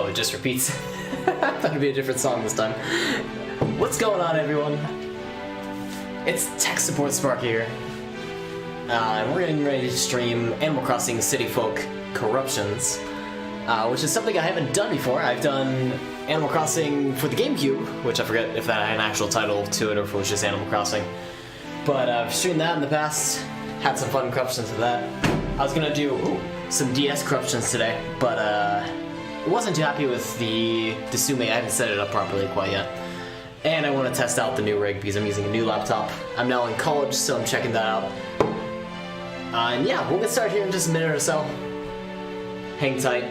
Oh, it just repeats. I thought it'd be a different song this time. What's going on, everyone? It's TechSupportSparky here. And we're getting ready to stream Animal Crossing City Folk Corruptions, which is something I haven't done before. I've done Animal Crossing for the GameCube, which I forget if that had an actual title to it or if it was just Animal Crossing. But I've streamed that in the past, had some fun corruptions with that. I was gonna do some DS corruptions today, but wasn't too happy with the Sume. I haven't set it up properly quite yet. And I want to test out the new rig because I'm using a new laptop. I'm now in college, so I'm checking that out. And yeah, we'll get started here in just a minute or so. Hang tight.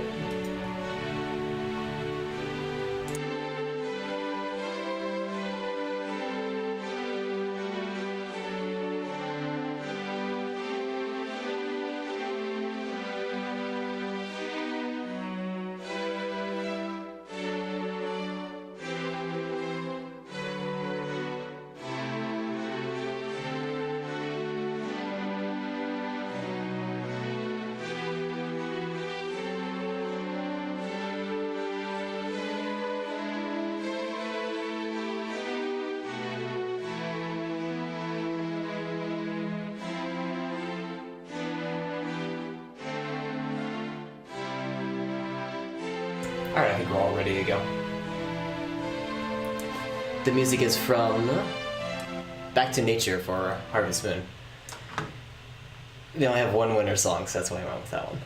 Alright, I think we're all ready to go. The music is from Back to Nature for Harvest Moon. They only have one winter song, so that's why I went with that one.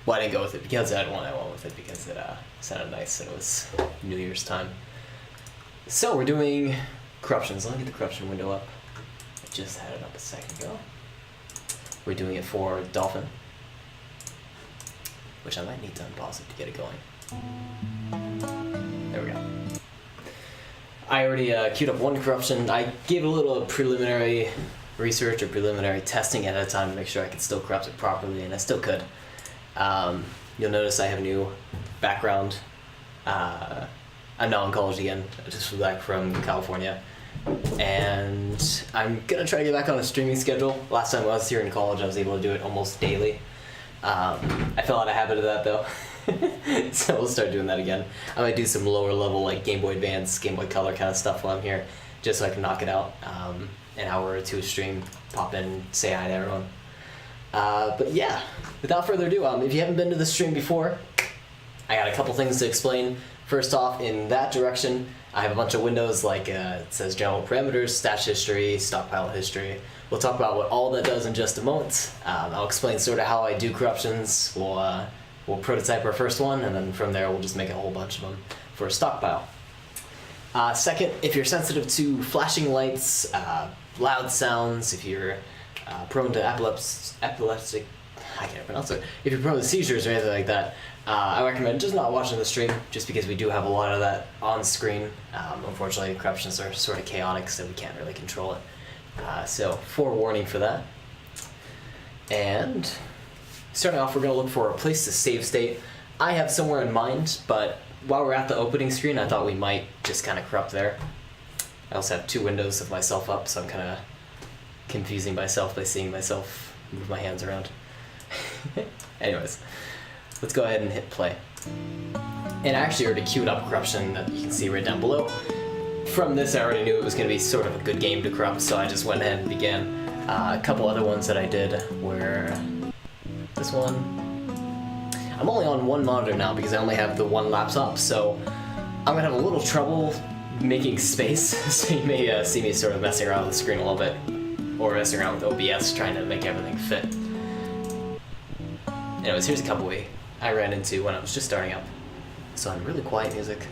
Well, I didn't go with it because I had one, I went with it because it sounded nice and it was New Year's time. So we're doing corruptions. Let me get the corruption window up. I just had it up a second ago. We're doing it for Dolphin, which I might need to unpause it to get it going. There we go. I already queued up one corruption. I gave a little preliminary research or preliminary testing ahead of time to make sure I could still corrupt it properly, and I still could. You'll notice I have a new background. I'm now in college again. I just flew back from California. And I'm gonna try to get back on a streaming schedule. Last time I was here in college, I was able to do it almost daily. I fell out of habit of that though, so we'll start doing that again. I might do some lower level like Game Boy Advance, Game Boy Color kind of stuff while I'm here, just so I can knock it out. An hour or two of stream, pop in, say hi to everyone. But yeah, without further ado, if you haven't been to the stream before, I got a couple things to explain. First off, in that direction, I have a bunch of windows like it says general parameters, stash history, stockpile history. We'll talk about what all that does in just a moment. I'll explain sort of how I do corruptions. We'll prototype our first one, and then from there we'll just make a whole bunch of them for a stockpile. Second, if you're sensitive to flashing lights, loud sounds, if you're prone to epileptic, I can't pronounce it. If you're prone to seizures or anything like that, I recommend just not watching the stream, just because we do have a lot of that on screen. Unfortunately, corruptions are sort of chaotic, so we can't really control it. So, forewarning for that. And starting off, we're going to look for a place to save state. I have somewhere in mind, but while we're at the opening screen, I thought we might just kind of corrupt there. I also have two windows of myself up, so I'm kind of confusing myself by seeing myself move my hands around. Anyways, let's go ahead and hit play. And I actually already queued up corruption that you can see right down below. From this, I already knew it was going to be sort of a good game to corrupt, so I just went ahead and began. A couple other ones that I did were this one. I'm only on one monitor now because I only have the one laptop, so I'm going to have a little trouble making space, so you may see me sort of messing around with the screen a little bit, or messing around with OBS trying to make everything fit. Anyways, here's a couple I ran into when I was just starting up. So on really quiet music.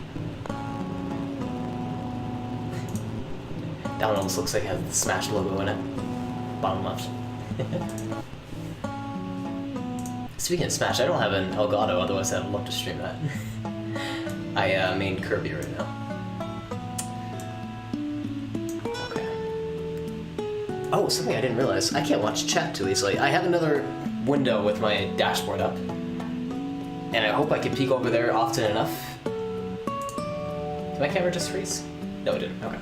That one almost looks like it has the Smash logo in it. Bottom left. Speaking of Smash, I don't have an Elgato, otherwise I'd love to stream that. I main Kirby right now. Okay. Oh, something I didn't realize. I can't watch chat too easily. I have another window with my dashboard up. And I hope I can peek over there often enough. Did my camera just freeze? No, it didn't. Okay.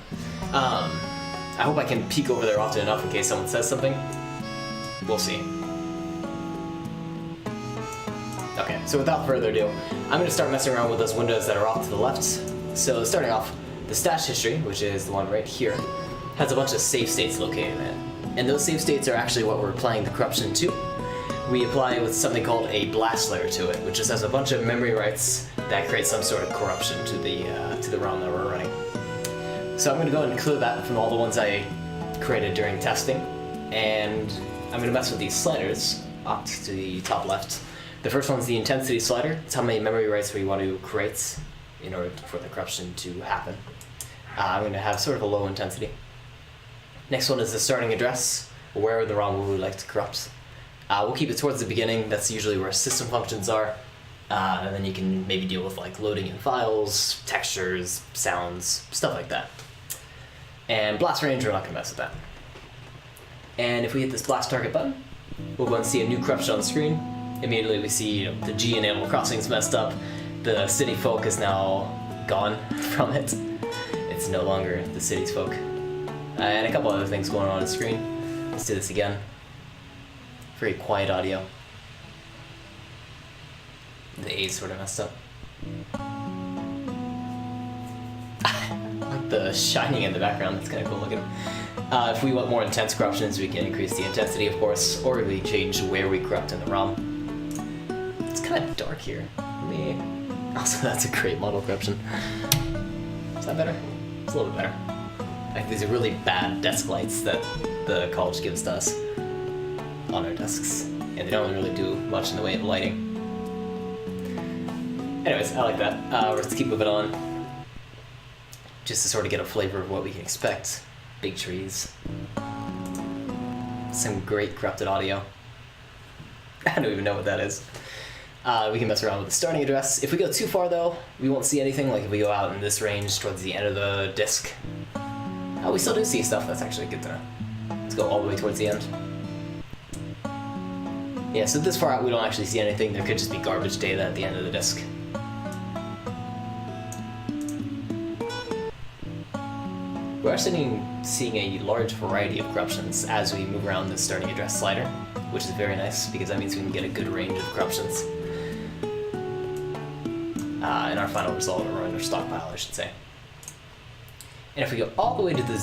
I hope I can peek over there often enough in case someone says something. We'll see. Okay, so without further ado, I'm going to start messing around with those windows that are off to the left. So starting off, the stash history, which is the one right here, has a bunch of save states located in it. And those save states are actually what we're applying the corruption to. We apply with something called a blast layer to it, which just has a bunch of memory writes that create some sort of corruption to the ROM that we're running. So I'm going to go ahead and clear that from all the ones I created during testing, and I'm going to mess with these sliders up to the top left. The first one's the intensity slider. It's how many memory writes we want to create in order for the corruption to happen. I'm going to have sort of a low intensity. Next one is the starting address, where in the ROM would we like to corrupt. We'll keep it towards the beginning. That's usually where system functions are, and then you can maybe deal with like loading in files, textures, sounds, stuff like that. And blast range, we're not going to mess with that. And if we hit this blast target button, we'll go and see a new corruption on the screen. Immediately we see the G in Animal Crossing's messed up. The city folk is now gone from it. It's no longer the city's folk. And a couple other things going on the screen. Let's do this again. Very quiet audio. The A's sort of messed up. Like the shining in the background, that's kind of cool looking. If we want more intense corruptions, we can increase the intensity, of course, or we change where we corrupt in the ROM. It's kind of dark here. Also, that's a great model corruption. Is that better? It's a little bit better. Like these are really bad desk lights that the college gives to us on our desks, and they don't really do much in the way of lighting. Anyways, I like that. Let's keep moving on, just to sort of get a flavor of what we can expect. Big trees. Some great corrupted audio. I don't even know what that is. We can mess around with the starting address. If we go too far though, we won't see anything. Like if we go out in this range towards the end of the disk, we still do see stuff. That's actually good to know. Let's go all the way towards the end. Yeah, so this far out we don't actually see anything. There could just be garbage data at the end of the disk. We're actually seeing a large variety of corruptions as we move around the starting address slider, which is very nice because that means we can get a good range of corruptions. In our final result, or in our stockpile, I should say. And if we go all the way to the...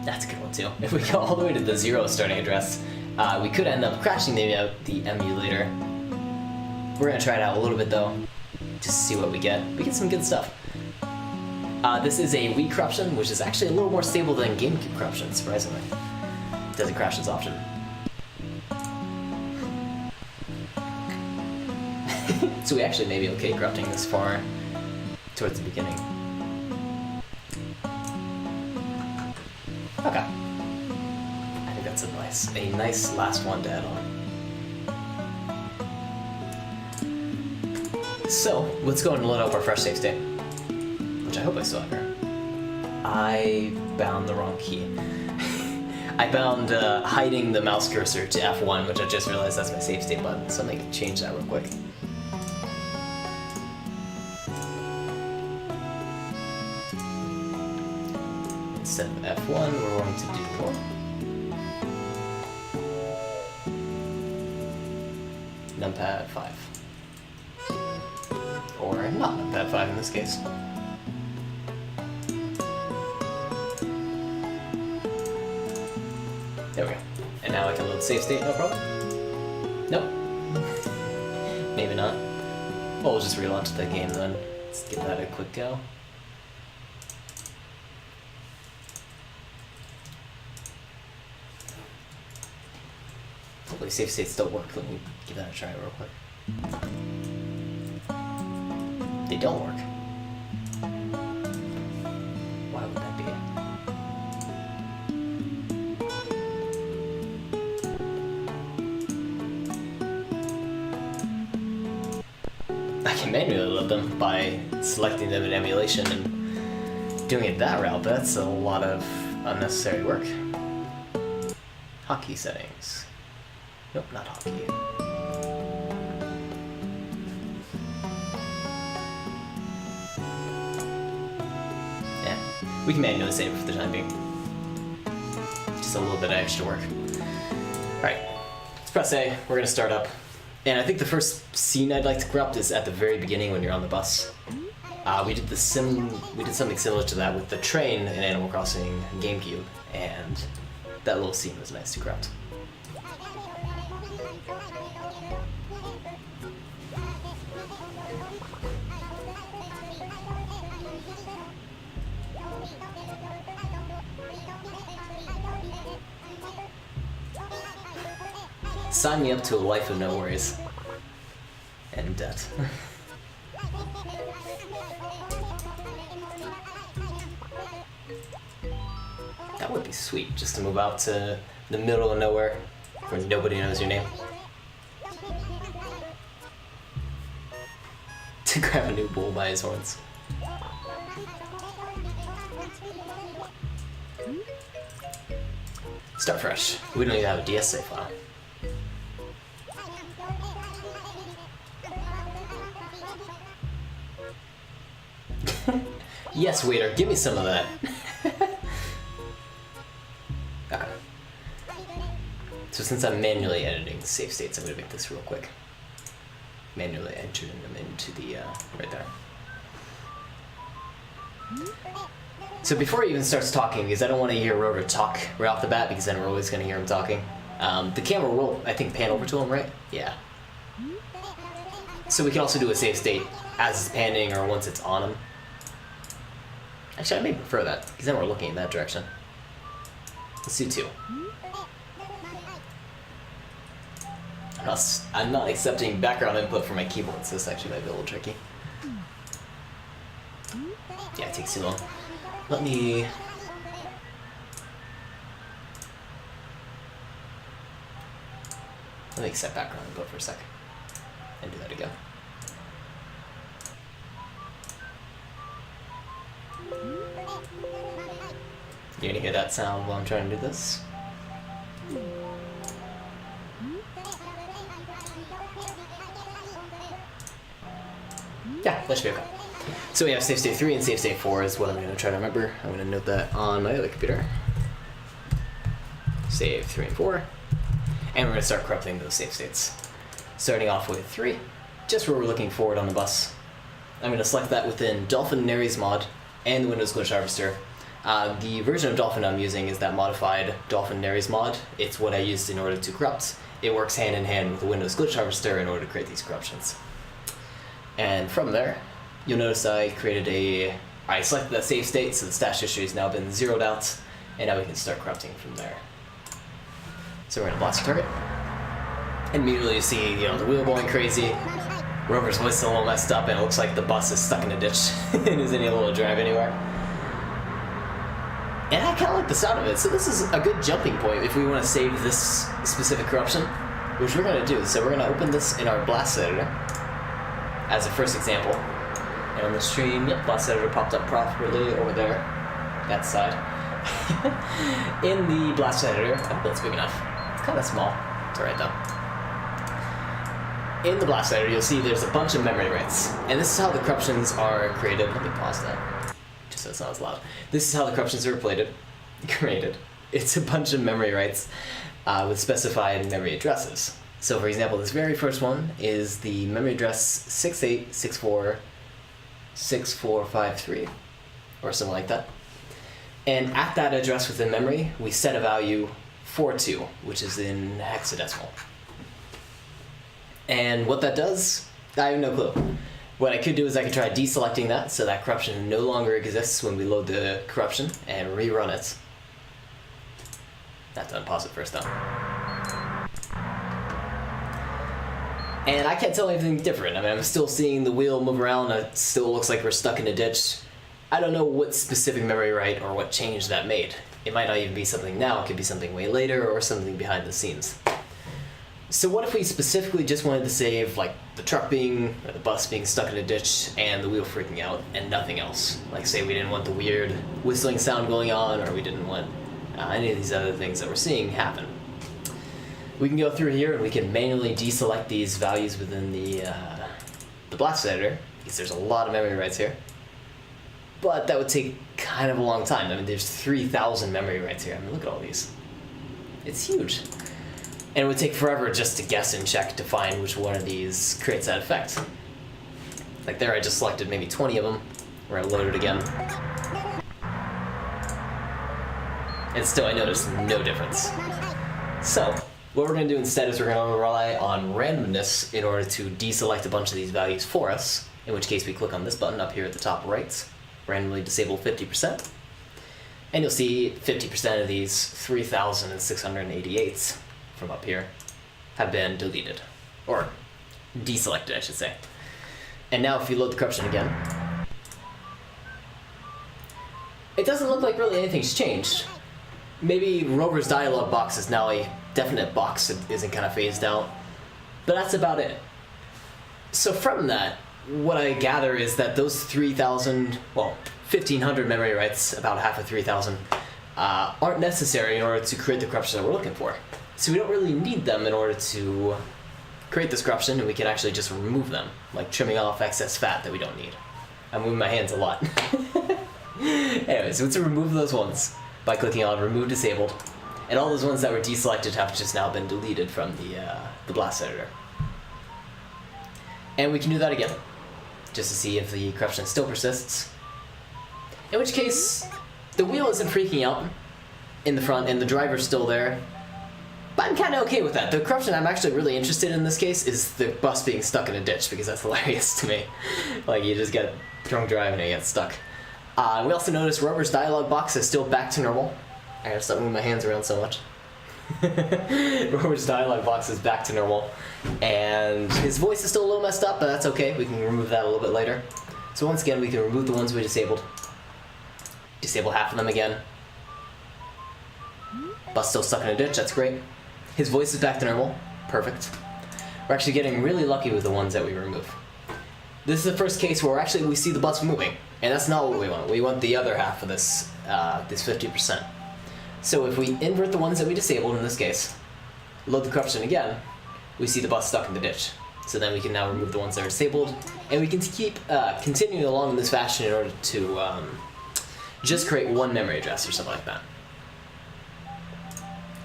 That's a good one too. If we go all the way to the 0 starting address, we could end up crashing the emulator. We're going to try it out a little bit though, just to see what we get. We get some good stuff. This is a Wii corruption, which is actually a little more stable than GameCube corruption, surprisingly. It doesn't crash as often. So we actually may be okay corrupting this far towards the beginning. Okay. I think that's a nice last one to add on. So, let's go and load up our fresh save state, which I hope I still have here. I bound the wrong key. I bound hiding the mouse cursor to F1, which I just realized that's my save state button, so I'm going to change that real quick. Instead of F1, we're going to do numpad 5. Or not numpad 5 in this case. There we go. And now I can load save state, no problem? Nope. Maybe not. Well, we'll just relaunch the game then. Let's give that a quick go. Hopefully save states don't work. Let me give that a try real quick. They don't work. Why would that be? I can manually load them by selecting them in emulation and doing it that route, but that's a lot of unnecessary work. Hotkey settings. Nope, not hotkey. Yeah, we can manually save it for the time being. Just a little bit of extra work. Alright, let's press A. We're going to start up And I think the first scene I'd like to corrupt is at the very beginning when you're on the bus. We did something similar to that with the train in Animal Crossing GameCube, and that little scene was nice to corrupt. Sign me up to a life of no worries and debt. That would be sweet, just to move out to the middle of nowhere where nobody knows your name. To grab a new bull by his horns. Start fresh. We don't even have a DS save file. Yes, waiter, give me some of that. Okay. So since I'm manually editing the save states, I'm going to make this real quick. Manually entering them into the, right there. So before he even starts talking, because I don't want to hear Rover talk right off the bat, because then we're always going to hear him talking. The camera will, I think, pan over to him, right? Yeah. So we can also do a save state as it's panning or once it's on him. Actually, I may prefer that, because then we're looking in that direction. Let's do 2. I'm not accepting background input from my keyboard, so this actually might be a little tricky. Yeah, it takes too long. Let me accept background input for a sec, and do that again. You're gonna hear that sound while I'm trying to do this? Yeah, that should be okay. So we have save state 3 and save state 4 is what I'm gonna try to remember. I'm gonna note that on my other computer. Save 3 and 4. And we're gonna start corrupting those save states. Starting off with 3, just where we're looking forward on the bus. I'm gonna select that within Dolphin Nares mod and the Windows Glitch Harvester. The version of Dolphin I'm using is that modified Dolphin Nares mod. It's what I used in order to corrupt. It works hand in hand with the Windows Glitch Harvester in order to create these corruptions. And from there, you'll notice I selected that save state, so the stash history has now been zeroed out, and now we can start corrupting from there. So we're gonna blast the target. And immediately you see, the wheel going crazy. Rover's voice is a little messed up, and it looks like the bus is stuck in a ditch and isn't able to drive anywhere. And I kind of like the sound of it, so this is a good jumping point if we want to save this specific corruption, which we're going to do. So we're going to open this in our Blast Editor as a first example. And on the stream, yep, Blast Editor popped up properly over there, that side. In the Blast Editor, oh, that's big enough. It's kind of small. It's alright though. In the Blast Editor, you'll see there's a bunch of memory writes. And this is how the corruptions are created. Let me pause that, just so it's not as loud. This is how the corruptions are created. It's a bunch of memory writes with specified memory addresses. So for example, this very first one is the memory address 68646453, or something like that. And at that address within memory, we set a value 42, which is in hexadecimal. And what that does, I have no clue. What I could do is I could try deselecting that so that corruption no longer exists when we load the corruption and rerun it. Not done, pause it first though. And I can't tell anything different. I mean, I'm still seeing the wheel move around. It still looks like we're stuck in a ditch. I don't know what specific memory write or what change that made. It might not even be something now. It could be something way later or something behind the scenes. So what if we specifically just wanted to save like the truck or the bus being stuck in a ditch and the wheel freaking out and nothing else? Like say we didn't want the weird whistling sound going on, or we didn't want any of these other things that we're seeing happen. We can go through here and we can manually deselect these values within the Blast Editor, because there's a lot of memory writes here. But that would take kind of a long time. I mean, there's 3,000 memory writes here. I mean, look at all these. It's huge. And it would take forever just to guess and check to find which one of these creates that effect. Like there, I just selected maybe 20 of them. We're gonna load it again. And still, I noticed no difference. So, what we're gonna do instead is we're gonna rely on randomness in order to deselect a bunch of these values for us, in which case we click on this button up here at the top right, randomly disable 50%, and you'll see 50% of these 3,688 from up here have been deleted, or deselected, I should say. And now if you load the corruption again, it doesn't look like really anything's changed. Maybe Rover's dialog box is now a definite box that isn't kind of phased out, but that's about it. So from that, what I gather is that those 1,500 memory writes, about half of 3,000, aren't necessary in order to create the corruption that we're looking for. So we don't really need them in order to create this corruption, and we can actually just remove them, like trimming off excess fat that we don't need. I'm moving my hands a lot. Anyway, so let's remove those ones by clicking on Remove Disabled, and all those ones that were deselected have just now been deleted from the Blast Editor. And we can do that again, just to see if the corruption still persists. In which case, the wheel isn't freaking out in the front, and the driver's still there. But I'm kind of okay with that. The corruption I'm actually really interested in this case is the bus being stuck in a ditch, because that's hilarious to me. Like, you just get drunk driving and you get stuck. We also notice Rover's dialog box is still back to normal. I gotta stop moving my hands around so much. Rover's dialog box is back to normal. And his voice is still a little messed up, but that's okay. We can remove that a little bit later. So once again, we can remove the ones we disabled. Disable half of them again. Bus still stuck in a ditch, that's great. His voice is back to normal. Perfect. We're actually getting really lucky with the ones that we remove. This is the first case where we see the bus moving, and that's not what we want. We want the other half of this 50%. So if we invert the ones that we disabled in this case, load the corruption again, we see the bus stuck in the ditch. So then we can now remove the ones that are disabled, and we can keep continuing along in this fashion in order to just create one memory address or something like that.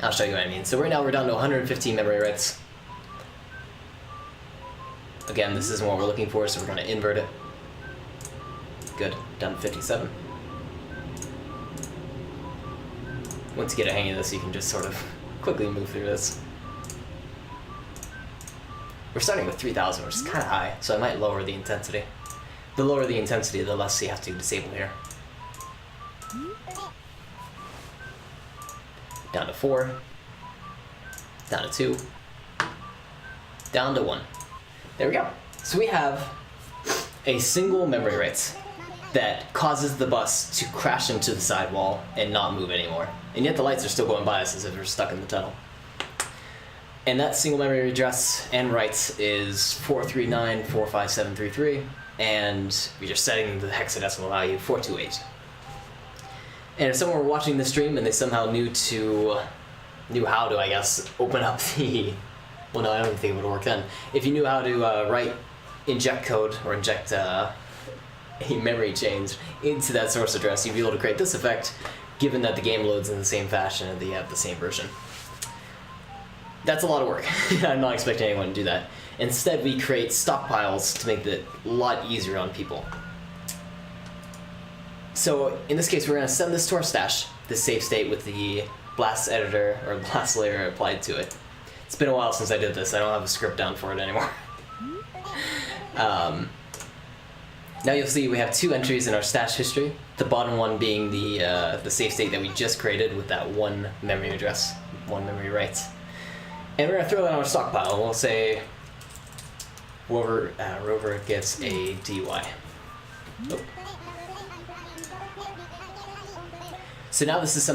I'll show you what I mean. So right now we're down to 115 memory writes. Again, this isn't what we're looking for, so we're going to invert it. Good, down to 57. Once you get a hang of this, you can just sort of quickly move through this. We're starting with 3,000, which is kind of high, so I might lower the intensity. The lower the intensity, the less you have to disable here. Down to 4. Down to 2. Down to 1. There we go. So we have a single memory write that causes the bus to crash into the sidewall and not move anymore. And yet the lights are still going by us as if we're stuck in the tunnel. And that single memory address and writes is 439.45733, and we're just setting the hexadecimal value 428. And if someone were watching the stream and they somehow knew how to, I guess, open up the... Well, no, I don't even think it would work then. If you knew how to inject code or inject a memory change into that source address, you'd be able to create this effect, given that the game loads in the same fashion and you have the same version. That's a lot of work. I'm not expecting anyone to do that. Instead, we create stockpiles to make it a lot easier on people. So in this case, we're going to send this to our stash, this save state with the blast editor or blast layer applied to it. It's been a while since I did this. I don't have a script down for it anymore. Now you'll see we have 2 entries in our stash history. The bottom one being the save state that we just created with that one memory address, one memory write. And we're going to throw that on our stockpile. We'll say Rover gets a DUI. Oh. So now this is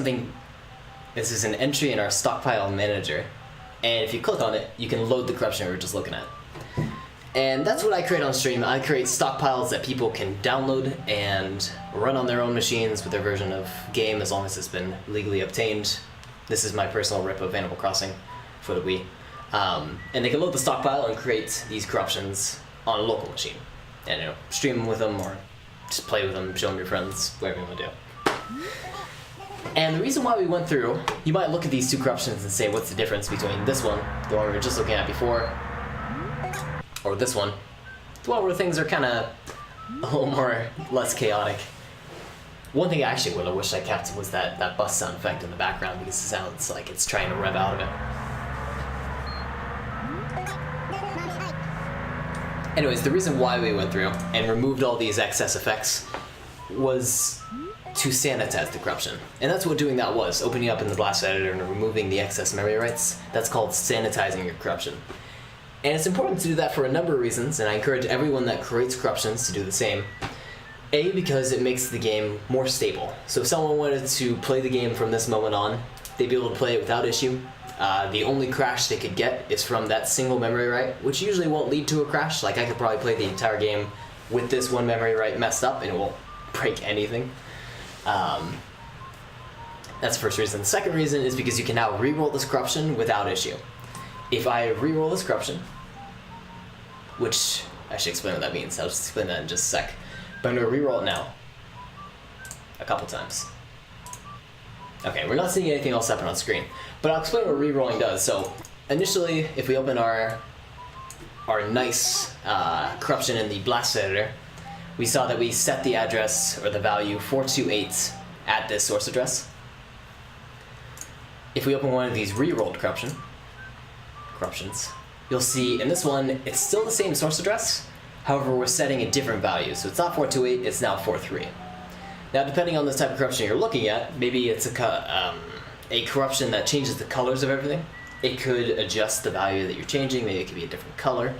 an entry in our stockpile manager. And if you click on it, you can load the corruption we were just looking at. And that's what I create on stream. I create stockpiles that people can download and run on their own machines with their version of game as long as it's been legally obtained. This is my personal rip of Animal Crossing for the Wii. And they can load the stockpile and create these corruptions on a local machine. And stream with them or just play with them, show them your friends, whatever you want to do. And the reason why we went through, you might look at these two corruptions and say, what's the difference between this one, the one we were just looking at before, or this one, the one where things are kind of a little more less chaotic. One thing I actually would have wished I kept was that bus sound effect in the background, because it sounds like it's trying to rev out of it. Anyways, the reason why we went through and removed all these excess effects was to sanitize the corruption. And that's what doing that was, opening up in the blast editor and removing the excess memory writes. That's called sanitizing your corruption. And it's important to do that for a number of reasons, and I encourage everyone that creates corruptions to do the same. A, because it makes the game more stable. So if someone wanted to play the game from this moment on, they'd be able to play it without issue. The only crash they could get is from that single memory write, which usually won't lead to a crash. Like, I could probably play the entire game with this one memory write messed up and it won't break anything. That's the first reason. The second reason is because you can now reroll this corruption without issue. If I reroll this corruption, which I should explain what that means, I'll just explain that in just a sec. But I'm going to reroll it now. A couple times. Okay, we're not seeing anything else happen on screen. But I'll explain what rerolling does. So, initially, if we open our nice corruption in the blast editor, we saw that we set the address, or the value, 428 at this source address. If we open one of these rerolled corruptions, you'll see in this one, it's still the same source address, however, we're setting a different value. So it's not 428, it's now 43. Now, depending on the type of corruption you're looking at, maybe it's a corruption that changes the colors of everything. It could adjust the value that you're changing, maybe it could be a different color.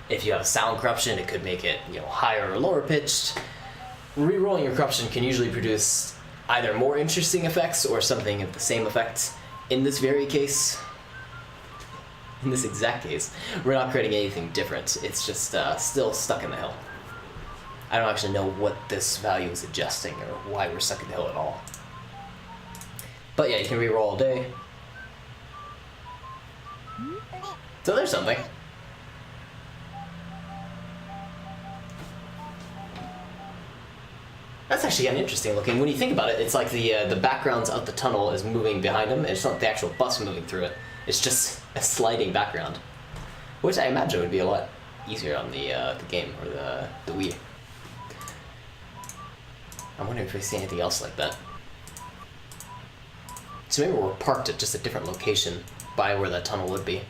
If you have a sound corruption, it could make it, higher or lower pitched. Rerolling your corruption can usually produce either more interesting effects or something of the same effect. In this exact case, we're not creating anything different. It's just still stuck in the hill. I don't actually know what this value is adjusting or why we're stuck in the hill at all. But yeah, you can reroll all day. So there's something. That's actually kind of interesting looking. When you think about it, it's like the backgrounds of the tunnel is moving behind them. It's not the actual bus moving through it. It's just a sliding background, which I imagine would be a lot easier on the game or the Wii. I'm wondering if we see anything else like that. So maybe we're parked at just a different location by where that tunnel would be.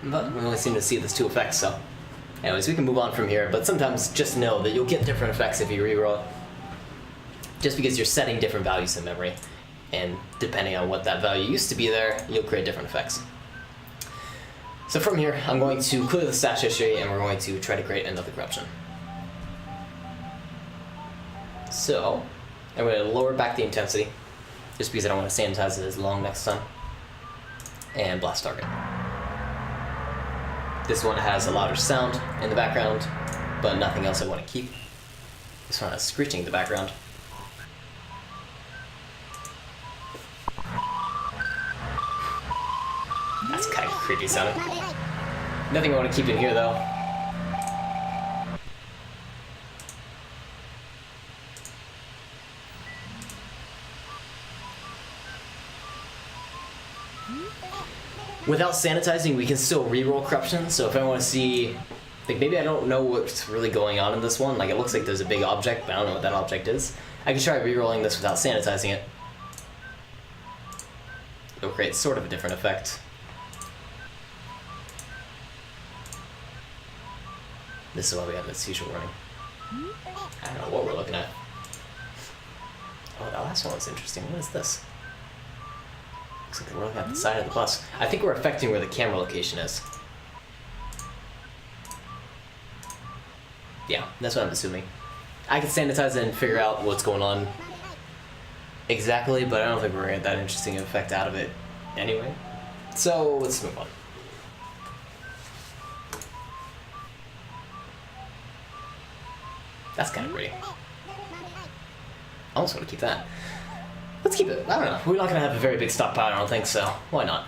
But we only seem to see these two effects, so... Anyways, we can move on from here, but sometimes just know that you'll get different effects if you reroll it. Just because you're setting different values in memory, and depending on what that value used to be there, you'll create different effects. So from here, I'm going to clear the stash history, and we're going to try to create another corruption. So, I'm going to lower back the intensity, just because I don't want to sanitize it as long next time, and blast target. This one has a louder sound in the background, but nothing else I want to keep. This one has screeching in the background. That's kind of creepy sounding. Nothing I want to keep in here though. Without sanitizing, we can still reroll corruption, so if I want to see, like maybe I don't know what's really going on in this one, like it looks like there's a big object, but I don't know what that object is. I can try rerolling this without sanitizing it. It'll create sort of a different effect. This is why we have this usual running. I don't know what we're looking at. Oh, that last one was interesting. What is this? Looks like we're looking at the side of the bus. I think we're affecting where the camera location is. Yeah, that's what I'm assuming. I can sanitize it and figure out what's going on exactly, but I don't think we're going to get that interesting effect out of it anyway. So, let's move on. That's kind of pretty. I almost want to keep that. Let's keep it. I don't know. We're not going to have a very big stockpile, I don't think, so why not?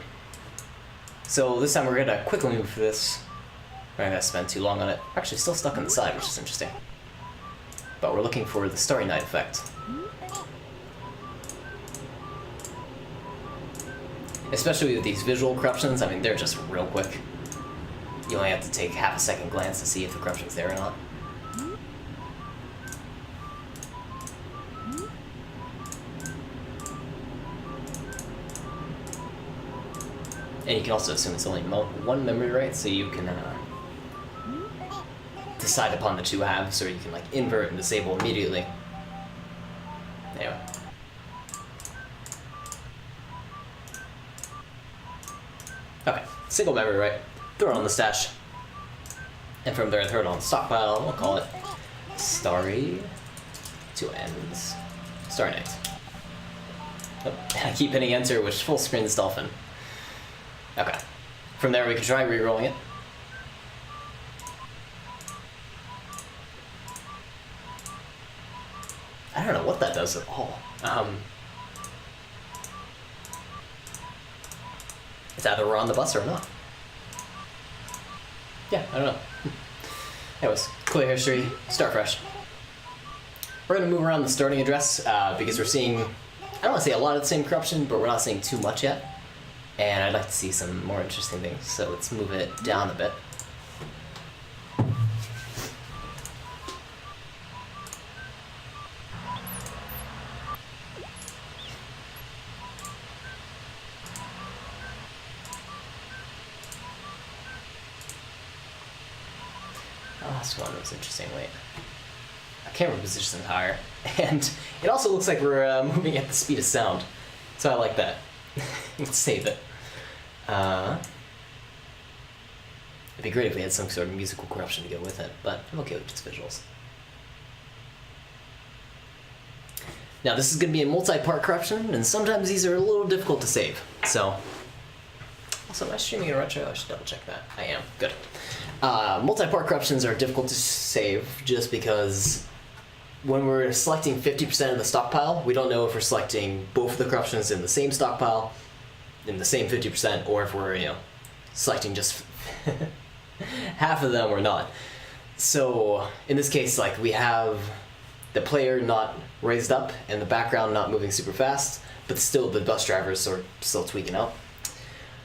So this time we're going to quickly move this. We're not going to spend too long on it. We're actually still stuck on the side, which is interesting. but we're looking for the Starry Night effect. Especially with these visual corruptions, I mean, they're just real quick. You only have to take half a second glance to see if the corruption's there or not. And you can also assume it's only one memory write, so you can decide upon the two halves, or you can like invert and disable immediately. Anyway. Okay, single memory write, throw it on the stash, and from there throw it on the stockpile. We'll call it Starry, two ends, Starry Night. Oh, I keep hitting enter, which full screens Dolphin. Okay. From there we can try re-rolling it. I don't know what that does at all. It's either we're on the bus or not. Yeah, I don't know. Anyways, clear history, start fresh. We're gonna move around the starting address because we're seeing, I don't want to say a lot of the same corruption, but we're not seeing too much yet. And I'd like to see some more interesting things, so let's move it down a bit. Last one was interesting, wait. I can't remember position higher. And it also looks like we're moving at the speed of sound, so I like that. Let's save it. It'd be great if we had some sort of musical corruption to go with it, but I'm okay with just visuals. Now this is going to be a multi-part corruption, and sometimes these are a little difficult to save, so... Also, am I streaming in retro? I should double check that. I am. Good. Multi-part corruptions are difficult to save just because when we're selecting 50% of the stockpile, we don't know if we're selecting both of the corruptions in the same stockpile, in the same 50%, or if we're, selecting just half of them or not. So in this case, like, we have the player not raised up and the background not moving super fast, but still the bus driver is sort of still tweaking out.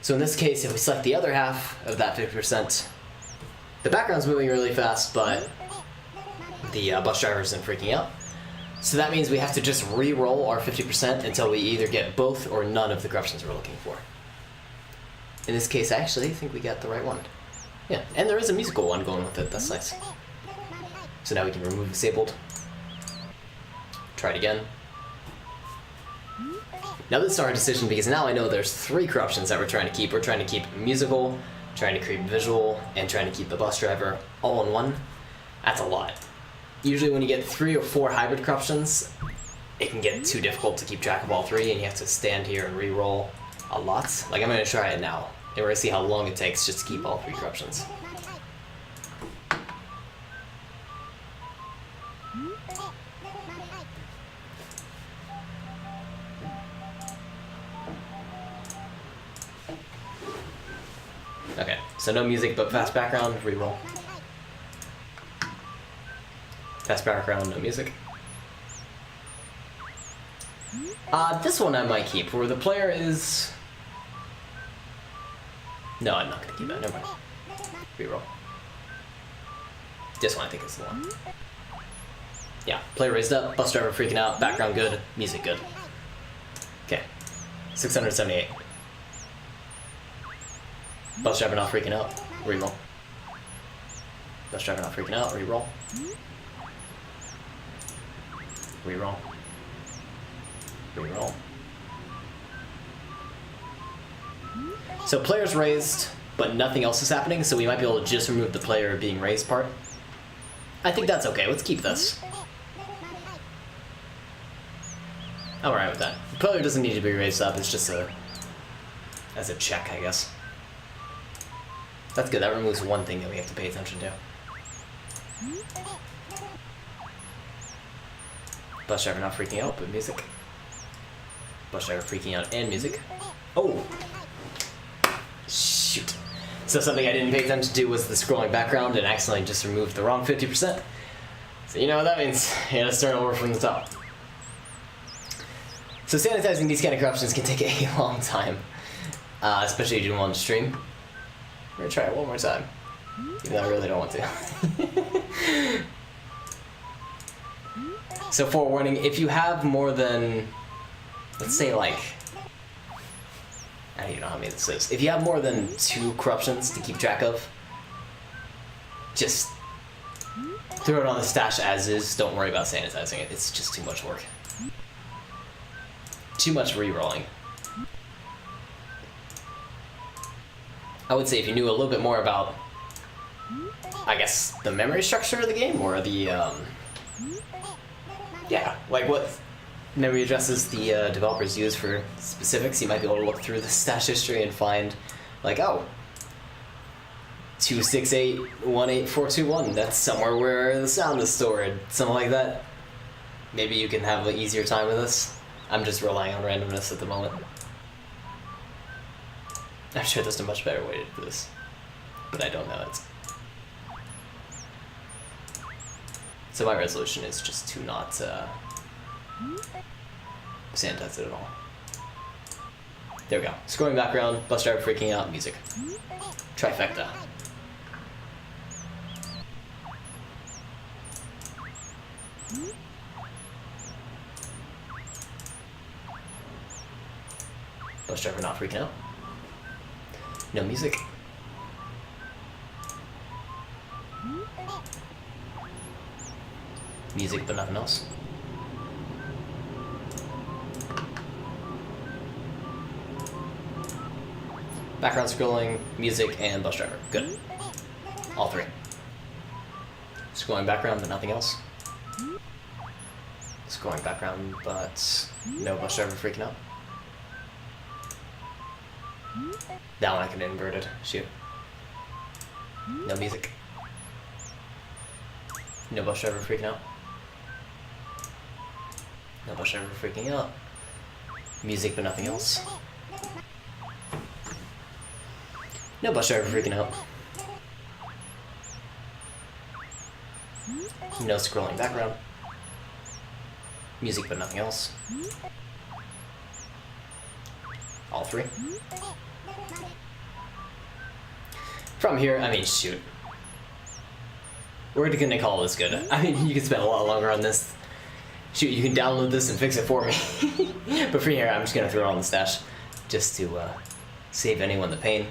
So in this case, if we select the other half of that 50%, the background's moving really fast, but the bus driver isn't freaking out. So that means we have to just re-roll our 50% until we either get both or none of the corruptions we're looking for. In this case, I actually think we got the right one. Yeah, and there is a musical one going with it. That's nice. So now we can remove disabled. Try it again. Now this is our decision because now I know there's 3 corruptions that we're trying to keep. We're trying to keep musical, trying to keep visual, and trying to keep the bus driver all in one. That's a lot. Usually when you get 3 or 4 hybrid corruptions, it can get too difficult to keep track of all 3, and you have to stand here and re-roll a lot. Like, I'm going to try it now, and we're going to see how long it takes just to keep all 3 corruptions. Okay, so no music but fast background, re-roll. Fast background, no music. This one I might keep, where the player is... No, I'm not gonna keep that, never mind. Reroll. This one I think is the one. Yeah, player raised up, bus driver freaking out, background good, music good. Okay, 678. Bus driver not freaking out, reroll. Bus driver not freaking out, reroll. Reroll. Reroll. So player's raised, but nothing else is happening, so we might be able to just remove the player being raised part. I think that's okay, let's keep this. I'm alright with that. The player doesn't need to be raised up, it's just as a check, I guess. That's good, that removes one thing that we have to pay attention to. Bus driver not freaking out, but music. Bus driver freaking out and music. Oh! Shoot. So something I didn't pay attention to was the scrolling background and accidentally just removed the wrong 50%. So you know what that means. You gotta start over from the top. So sanitizing these kind of corruptions can take a long time. Especially if you do one on stream. We're gonna try it one more time. Even though I really don't want to. So forewarning, if you have more than, let's say like, I don't even know how many this is. If you have more than 2 corruptions to keep track of, just throw it on the stash as is. Don't worry about sanitizing it. It's just too much work. Too much re-rolling. I would say if you knew a little bit more about, I guess, the memory structure of the game, or the, yeah, like what memory addresses the developers use for specifics, you might be able to look through the stash history and find, like, oh, 268-18421, that's somewhere where the sound is stored, something like that. Maybe you can have an easier time with this. I'm just relying on randomness at the moment. I'm sure there's a much better way to do this, but I don't know it. So my resolution is just to not sanitize it at all. There we go. Scrolling background, bus driver freaking out, music. Trifecta. Bus driver not freaking out. No music. Music, but nothing else. Background scrolling, music, and bus driver. Good. All 3. Scrolling background, but nothing else. Scrolling background, but no bus driver freaking out. That one I can invert it. Shoot. No music. No bus driver freaking out. No bus driver freaking out. Music, but nothing else. No bus driver freaking out. No scrolling background. Music, but nothing else. All 3. From here, I mean, shoot. We're gonna call this good. I mean, you can spend a lot longer on this. Shoot, you can download this and fix it for me. But for here, I'm just gonna throw it on the stash, just to save anyone the pain.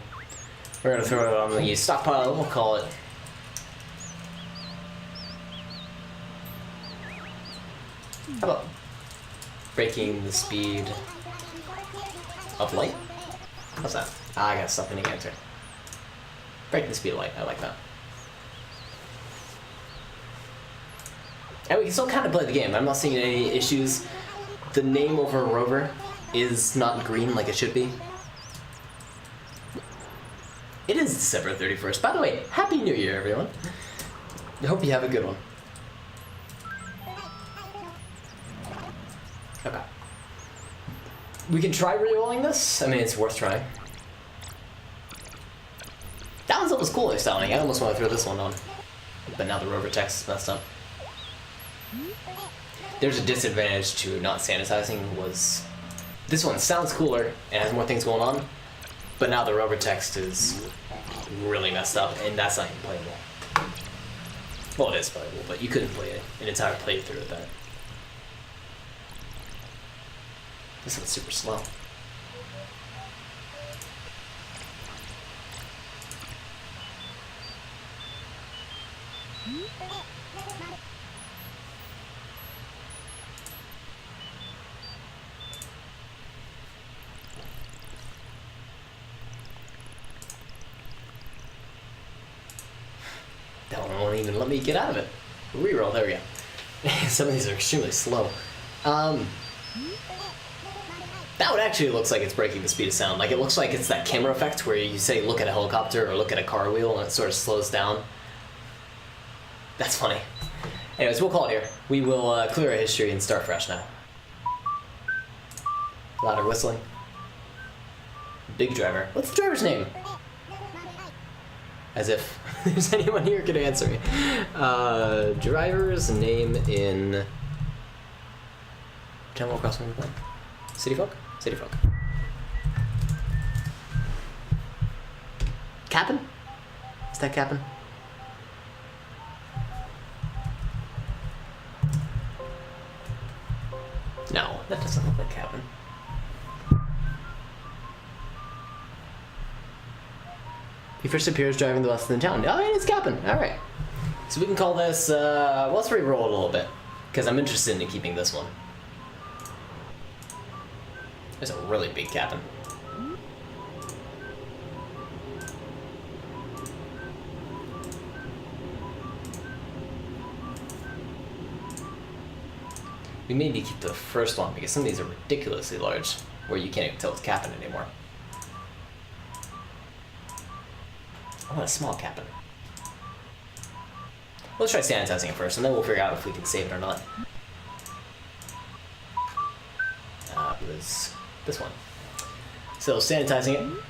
We're gonna throw it on the stockpile, we'll call it. How about breaking the speed of light? How's that? Ah, I got stuff in the answer. Breaking the speed of light, I like that. And we can still kind of play the game. I'm not seeing any issues. The name over Rover is not green like it should be. It is December 31st. By the way, Happy New Year, everyone. I hope you have a good one. Okay. We can try re-rolling this. I mean, it's worth trying. That one's almost cooler sounding. I almost want to throw this one on. But now the Rover text is messed up. There's a disadvantage to not sanitizing was... This one sounds cooler and has more things going on, but now the Rover text is really messed up, and that's not even playable. Well, it is playable, but you couldn't play an entire playthrough with that. This one's super slow. That one won't even let me get out of it. Reroll, there we go. Some of these are extremely slow. That one actually looks like it's breaking the speed of sound. Like, it looks like it's that camera effect where you say look at a helicopter or look at a car wheel and it sort of slows down. That's funny. Anyways, we'll call it here. We will clear our history and start fresh now. Louder whistling. Big driver. What's the driver's name? As if there's anyone here who can answer me. Driver's name in Animal Crossing. City Folk? City Folk. Cap'n? Is that Cap'n? No, that doesn't look like Cap'n. He first appears driving the bus in the town. Oh, and it's Cap'n. Alright. So we can call this, let's re-roll it a little bit. Because I'm interested in keeping this one. There's a really big Cap'n. We maybe keep the first one because some of these are ridiculously large, where you can't even tell it's Cap'n anymore. I want a small Cap'n. Let's try sanitizing it first, and then we'll figure out if we can save it or not. It was this one. So sanitizing it.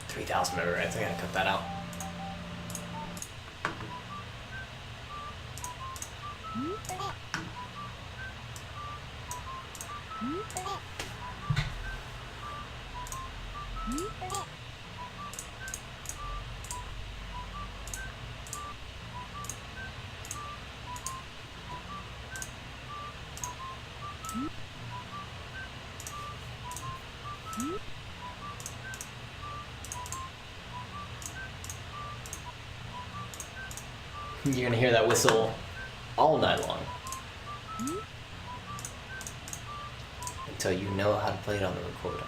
3,000 megabytes. I gotta cut that out. You're gonna hear that whistle all night long. Until you know how to play it on the recorder.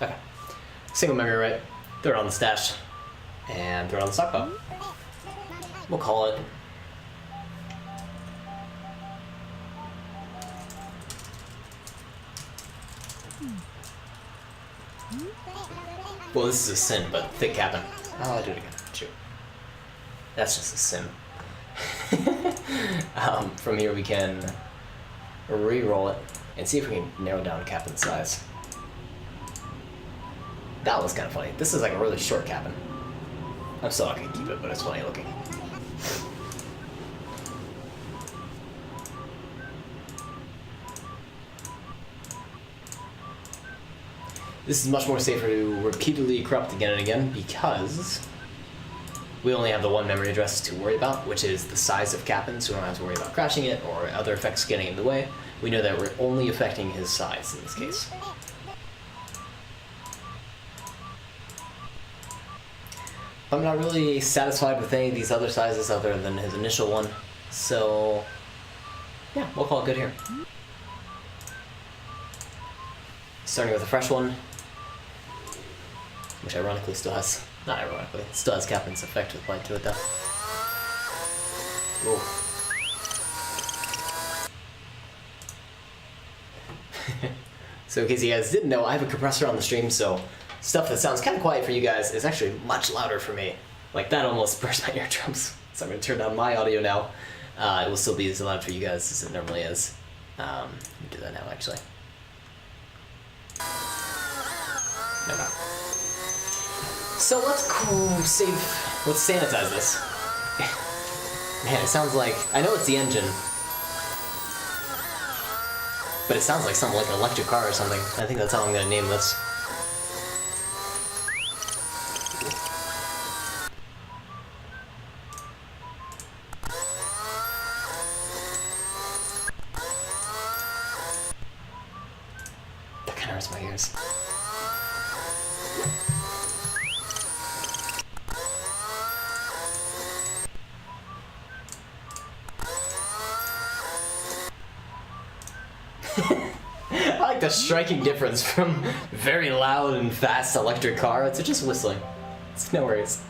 Okay. Single memory right. Throw it on the stash. And throw it on the stockpile. We'll call it. Well, this is a sin, but thick Cap'n. Oh, I'll do it again. Shoot. That's just a sin. From here we can re-roll it and see if we can narrow down Cap'n's size. That was kind of funny. This is like a really short Cap'n. I'm still not gonna keep it, but it's funny looking. This is much more safer to repeatedly corrupt again and again because we only have the one memory address to worry about, which is the size of Cap'n, so we don't have to worry about crashing it or other effects getting in the way. We know that we're only affecting his size in this case. I'm not really satisfied with any of these other sizes other than his initial one, so yeah, we'll call it good here. Starting with a fresh one, which ironically still has, not ironically, it still has Cap'n's effect applied to it though. Ooh. So in case you guys didn't know, I have a compressor on the stream, so stuff that sounds kind of quiet for you guys is actually much louder for me. Like that almost burst my eardrums. So I'm going to turn down my audio now. It will still be as loud for you guys as it normally is. Let me do that now actually. No. So let's sanitize this. Man, it sounds like, I know it's the engine, but it sounds like something like an electric car or something. I think that's how I'm gonna name this. That kinda hurts my ears. I like the striking difference from very loud and fast electric car to just whistling. It's no worries.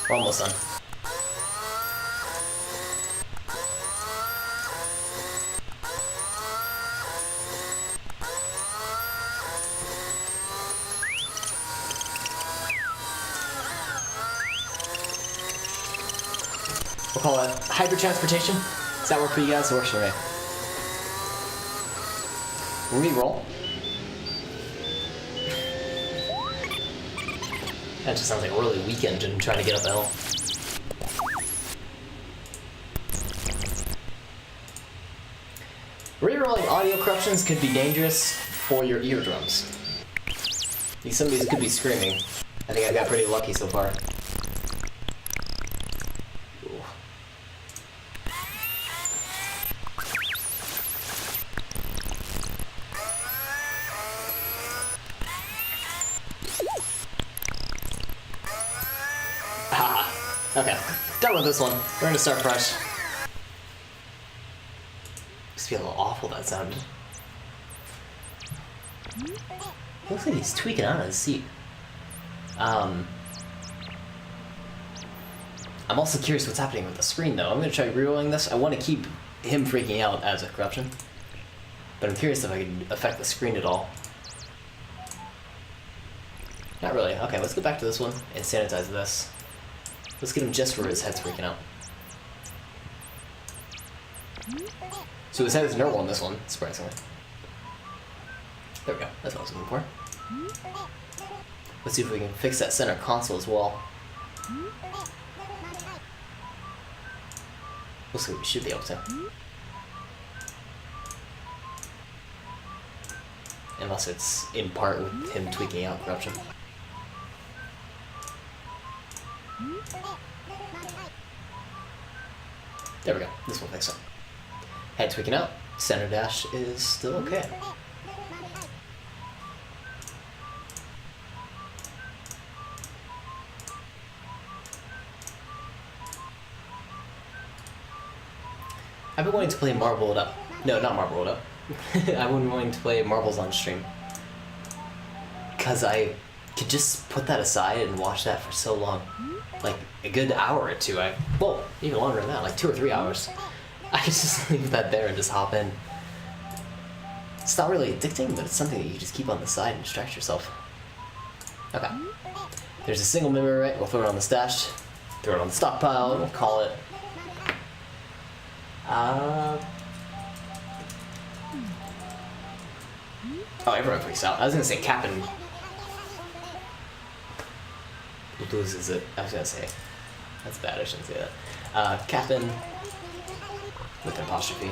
We're almost done. We'll call it hybrid transportation. Does that work for you guys? It works for me. Reroll. That just sounds like a really weak engine trying to get up the hill. Rerolling audio corruptions could be dangerous for your eardrums. Some of these could be screaming. I think I got pretty lucky so far. Ooh. Okay, done with this one. We're gonna start fresh. Just feel a little awful that sounded. Looks like he's tweaking out of his seat. I'm also curious what's happening with the screen though. I'm gonna try rerolling this. I want to keep him freaking out as a corruption, but I'm curious if I can affect the screen at all. Not really. Okay, let's go back to this one and sanitize this. Let's get him just where his head's freaking out. So his head is normal on this one, surprisingly. There we go. That's what I was looking for. Let's see if we can fix that center console as well. Looks like we should be able to. Unless it's in part with him tweaking out corruption. There we go. This will fix it. Head tweaking out. Center dash is still okay. I've been wanting to play Marble It Up. No, not Marble It Up. I've been wanting to play Marbles on stream. Because I could just put that aside and watch that for so long. Like a good hour or two. Well, even longer than that, like 2 or 3 hours. I could just leave that there and just hop in. It's not really addicting, but it's something that you just keep on the side and distract yourself. Okay. There's a single memory right. We'll throw it on the stash. Throw it on the stockpile. We'll call it. Oh, everyone freaks out. I was gonna say Captain loses it. I was gonna say. That's bad, I shouldn't say that. Captain with an apostrophe.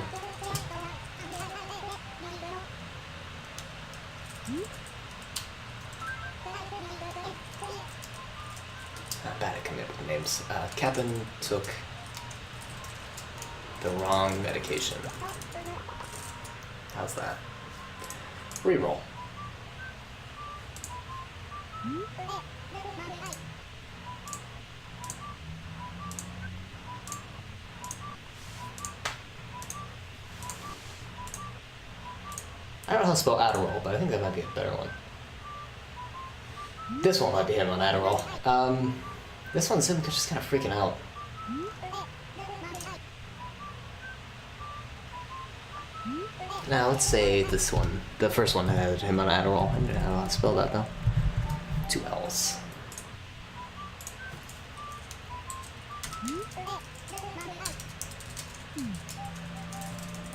Not bad at coming up with names. Captain took the wrong medication. How's that? Reroll. I don't know how to spell Adderall, but I think that might be a better one. This one might be him on Adderall. This one's him just kind of freaking out. Now let's say this one. The first one had him on Adderall. I don't know how to spell that though. 2 L's.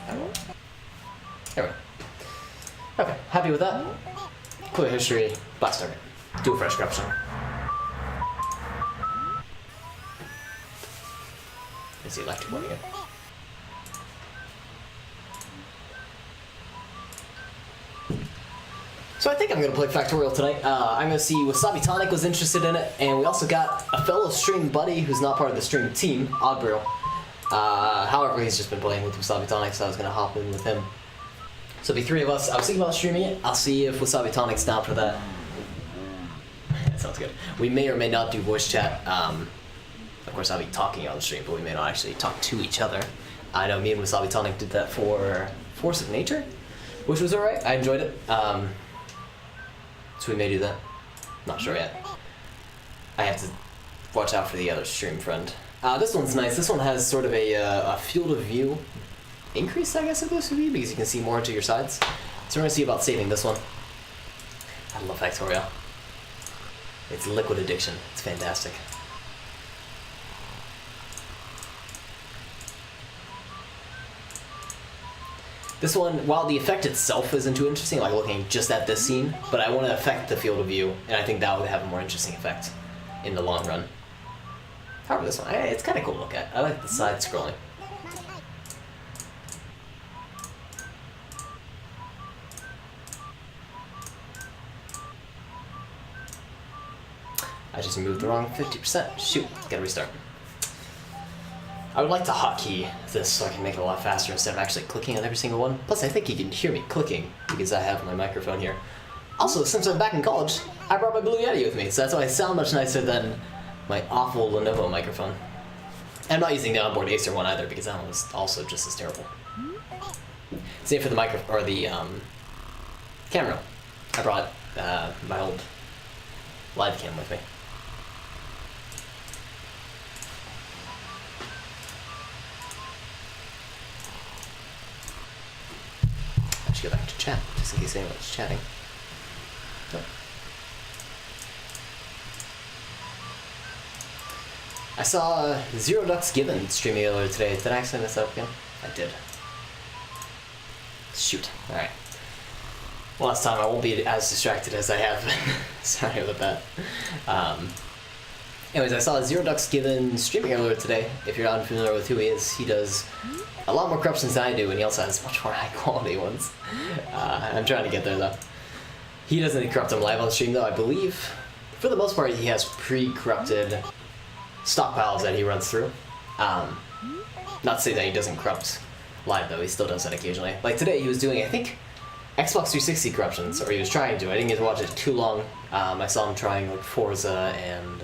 Adderall. There we go. Okay, happy with that. Clear history, blast target. Do a fresh corruption. It's the electric one again. So I think I'm going to play Factorial tonight. I'm going to see Wasabi Tonic was interested in it, and we also got a fellow stream buddy who's not part of the stream team, Oddbrew. However, he's just been playing with Wasabi Tonic, so I was going to hop in with him. So it'll be 3 of us. I was thinking about streaming it. I'll see if Wasabi Tonic's down for that. That sounds good. We may or may not do voice chat. Of course, I'll be talking on the stream, but we may not actually talk to each other. I know me and Wasabi Tonic did that for Force of Nature, which was alright. I enjoyed it. So we may do that. Not sure yet. I have to watch out for the other stream friend. This one's nice. This one has sort of a field of view increase, I guess, of this view, because you can see more to your sides. So we're going to see about saving this one. I love Factorial. It's liquid addiction. It's fantastic. This one, while the effect itself isn't too interesting, like looking just at this scene, but I want to affect the field of view, and I think that would have a more interesting effect in the long run. However, this one, it's kind of cool to look at. I like the side scrolling. I just moved the wrong 50%. Shoot, gotta restart. I would like to hotkey this so I can make it a lot faster instead of actually clicking on every single one. Plus, I think you can hear me clicking because I have my microphone here. Also, since I'm back in college, I brought my Blue Yeti with me, so that's why I sound much nicer than my awful Lenovo microphone. And I'm not using the onboard Acer one either because that one was also just as terrible. Same for the camera. I brought my old live cam with me. I should go back to chat just in case anyone's chatting. Nope. I saw Zero Ducks Given streaming earlier today. Did I actually mess that up again? I did. Shoot. Alright. Well, last time I won't be as distracted as I have been. Sorry about that. Anyways, I saw Zero Ducks Given streaming earlier today. If you're not unfamiliar with who he is, he does a lot more corruptions than I do, and he also has much more high quality ones. I'm trying to get there though. He doesn't corrupt them live on stream though, I believe. For the most part, he has pre-corrupted stockpiles that he runs through. Not to say that he doesn't corrupt live though, he still does that occasionally. Like today he was doing, I think, Xbox 360 corruptions, or he was trying to. I didn't get to watch it too long. I saw him trying like Forza and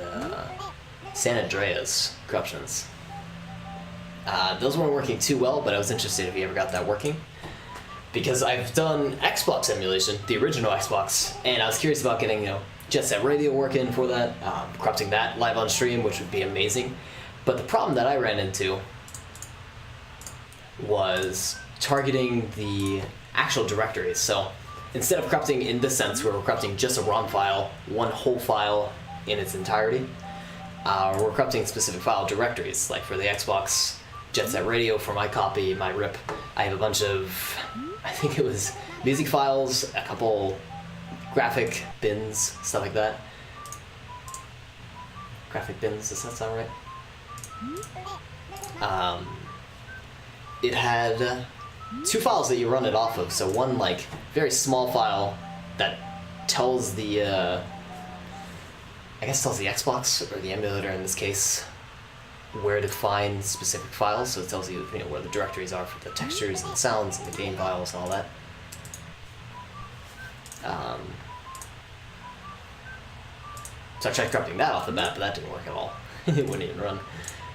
San Andreas corruptions. Those weren't working too well, but I was interested if he ever got that working. Because I've done Xbox emulation, the original Xbox, and I was curious about getting, Jet Set Radio working for that, corrupting that live on stream, which would be amazing. But the problem that I ran into was targeting the actual directories. So instead of corrupting in this sense, where we're corrupting just a ROM file, one whole file in its entirety, we're corrupting specific file directories. Like for the Xbox Jet Set Radio, for my copy, my RIP, I have a bunch of, I think it was music files, a couple graphic bins, stuff like that. Graphic bins, does that sound right? It had two files that you run it off of. So one like very small file that tells the, I guess tells the Xbox, or the emulator in this case, where to find specific files. So it tells you, where the directories are for the textures and the sounds and the game files and all that. So I tried corrupting that off the bat, but that didn't work at all. It wouldn't even run,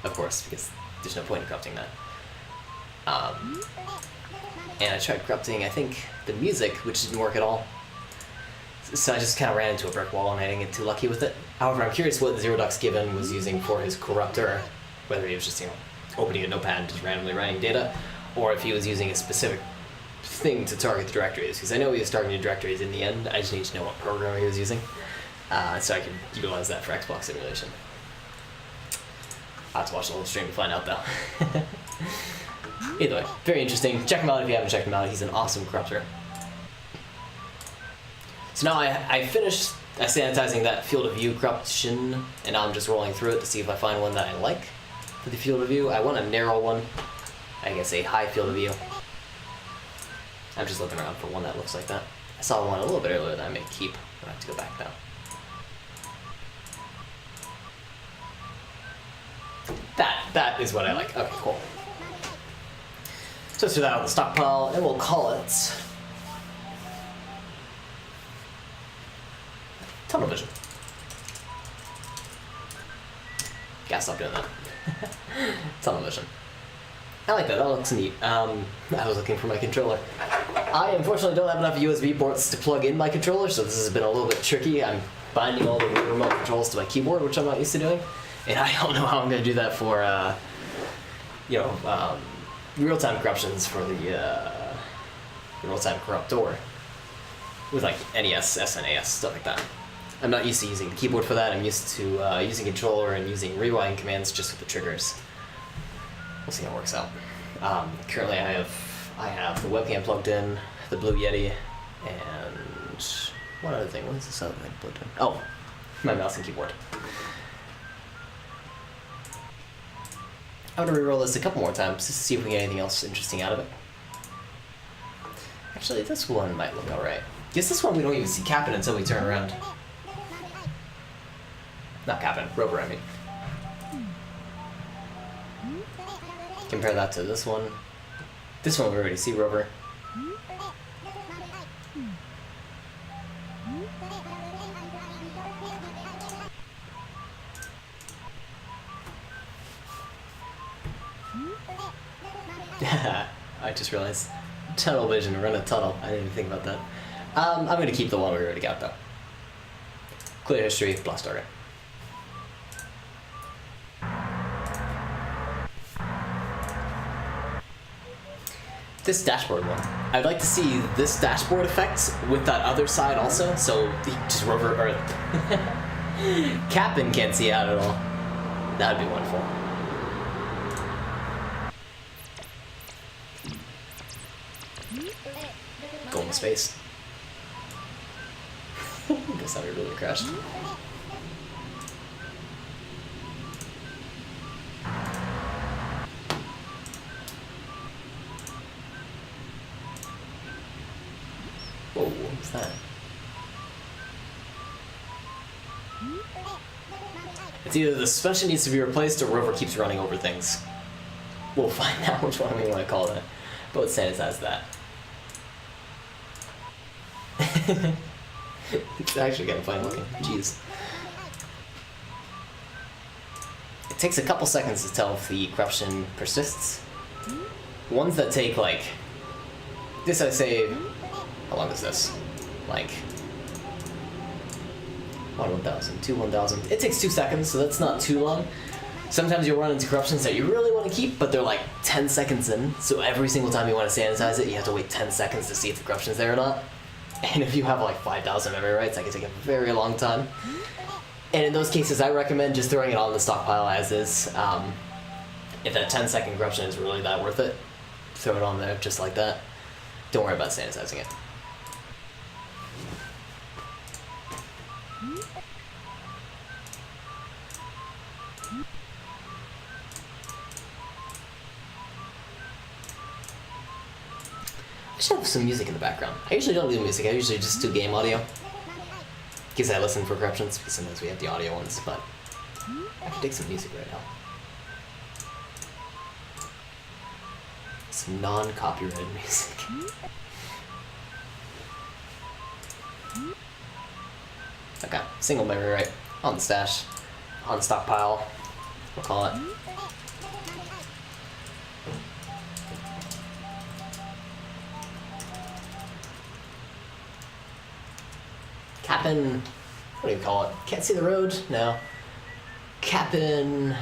of course, because there's no point in corrupting that. And I tried corrupting, I think, the music, which didn't work at all. So I just kind of ran into a brick wall and I didn't get too lucky with it. However, I'm curious what Zero Ducks Given was using for his corruptor, whether he was just, opening a notepad and just randomly writing data, or if he was using a specific thing to target the directories, because I know he was targeting directories in the end. I just need to know what program he was using, so I can utilize that for Xbox emulation. I'll have to watch the whole stream to find out, though. Either way, very interesting. Check him out if you haven't checked him out. He's an awesome corruptor. So now I finished sanitizing that field of view corruption, and now I'm just rolling through it to see if I find one that I like for the field of view. I want a narrow one, I guess a high field of view. I'm just looking around for one that looks like that. I saw one a little bit earlier that I may keep. I have to go back now. That is what I like. Okay, cool. So let's do that on the stockpile, and we'll call it tunnel vision. Gotta stop doing that. Tunnel vision. I like that. That looks neat. I was looking for my controller. I unfortunately don't have enough USB ports to plug in my controller, so this has been a little bit tricky. I'm binding all the remote controls to my keyboard, which I'm not used to doing, and I don't know how I'm going to do that for, real-time corruptions for the real-time corruptor with like NES, SNES, stuff like that. I'm not used to using the keyboard for that. I'm used to using controller and using rewind commands just with the triggers. We'll see how it works out. Currently I have I have the webcam plugged in, the Blue Yeti, and one other thing. What is this other thing plugged in? Oh, my mouse and keyboard. I'm gonna reroll this a couple more times just to see if we get anything else interesting out of it. Actually, this one might look alright. Guess this one we don't even see Cap'n until we turn around. Not Cap'n, Rover, I mean. Compare that to this one. This one we already see Rover. I just realized. Tunnel vision, run a tunnel. I didn't even think about that. I'm going to keep the one we already got though. Clear history, blast target. This dashboard one. I'd like to see this dashboard effect with that other side also, so just Rover or Cap'n can't see out at all. That'd be wonderful. Go in space. Guess I really crashed. Whoa, what's that? It's either the suspension needs to be replaced or Rover keeps running over things. We'll find out which one we want to call it. But let's sanitize that. It's actually getting fine looking. Jeez. It takes a couple seconds to tell if the corruption persists. Ones that take like this, I say. How long is this? Like 1,000, 1,000. It takes 2 seconds, so that's not too long. Sometimes you'll run into corruptions that you really want to keep, but they're like 10 seconds in. So every single time you want to sanitize it, you have to wait 10 seconds to see if the corruption's there or not. And if you have like 5,000 memory rights, that can take a very long time. And in those cases, I recommend just throwing it on the stockpile as is. If that 10-second corruption is really that worth it, throw it on there just like that. Don't worry about sanitizing it. I should have some music in the background. I usually don't do music, I usually just do game audio. Because I listen for corruptions, because sometimes we have the audio ones, but I could take some music right now. Some non-copyrighted music. Okay, single memory right on the stash, on the stockpile, we'll call it. Cap'n, what do you call it? Can't see the road? No. Cap'n.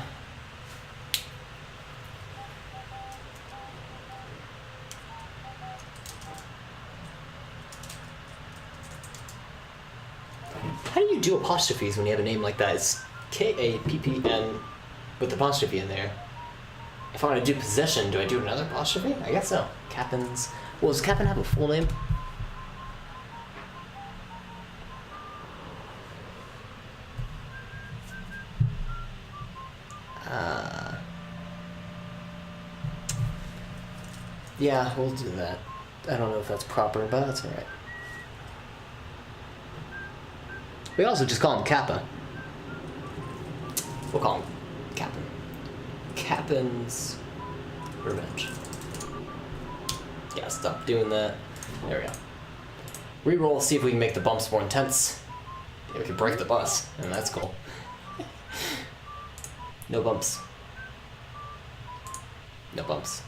How do you do apostrophes when you have a name like that? It's K-A-P-P-N with apostrophe in there. If I want to do possession, do I do another apostrophe? I guess so. Cap'n's. Well, does Cap'n have a full name? Yeah, we'll do that. I don't know if that's proper, but that's alright. We also just call him Kappa. We'll call him Cap'n. Cap'n's Revenge. Yeah, stop doing that. There we go. Reroll, see if we can make the bumps more intense. Yeah, we can break the bus, and that's cool. No bumps. No bumps.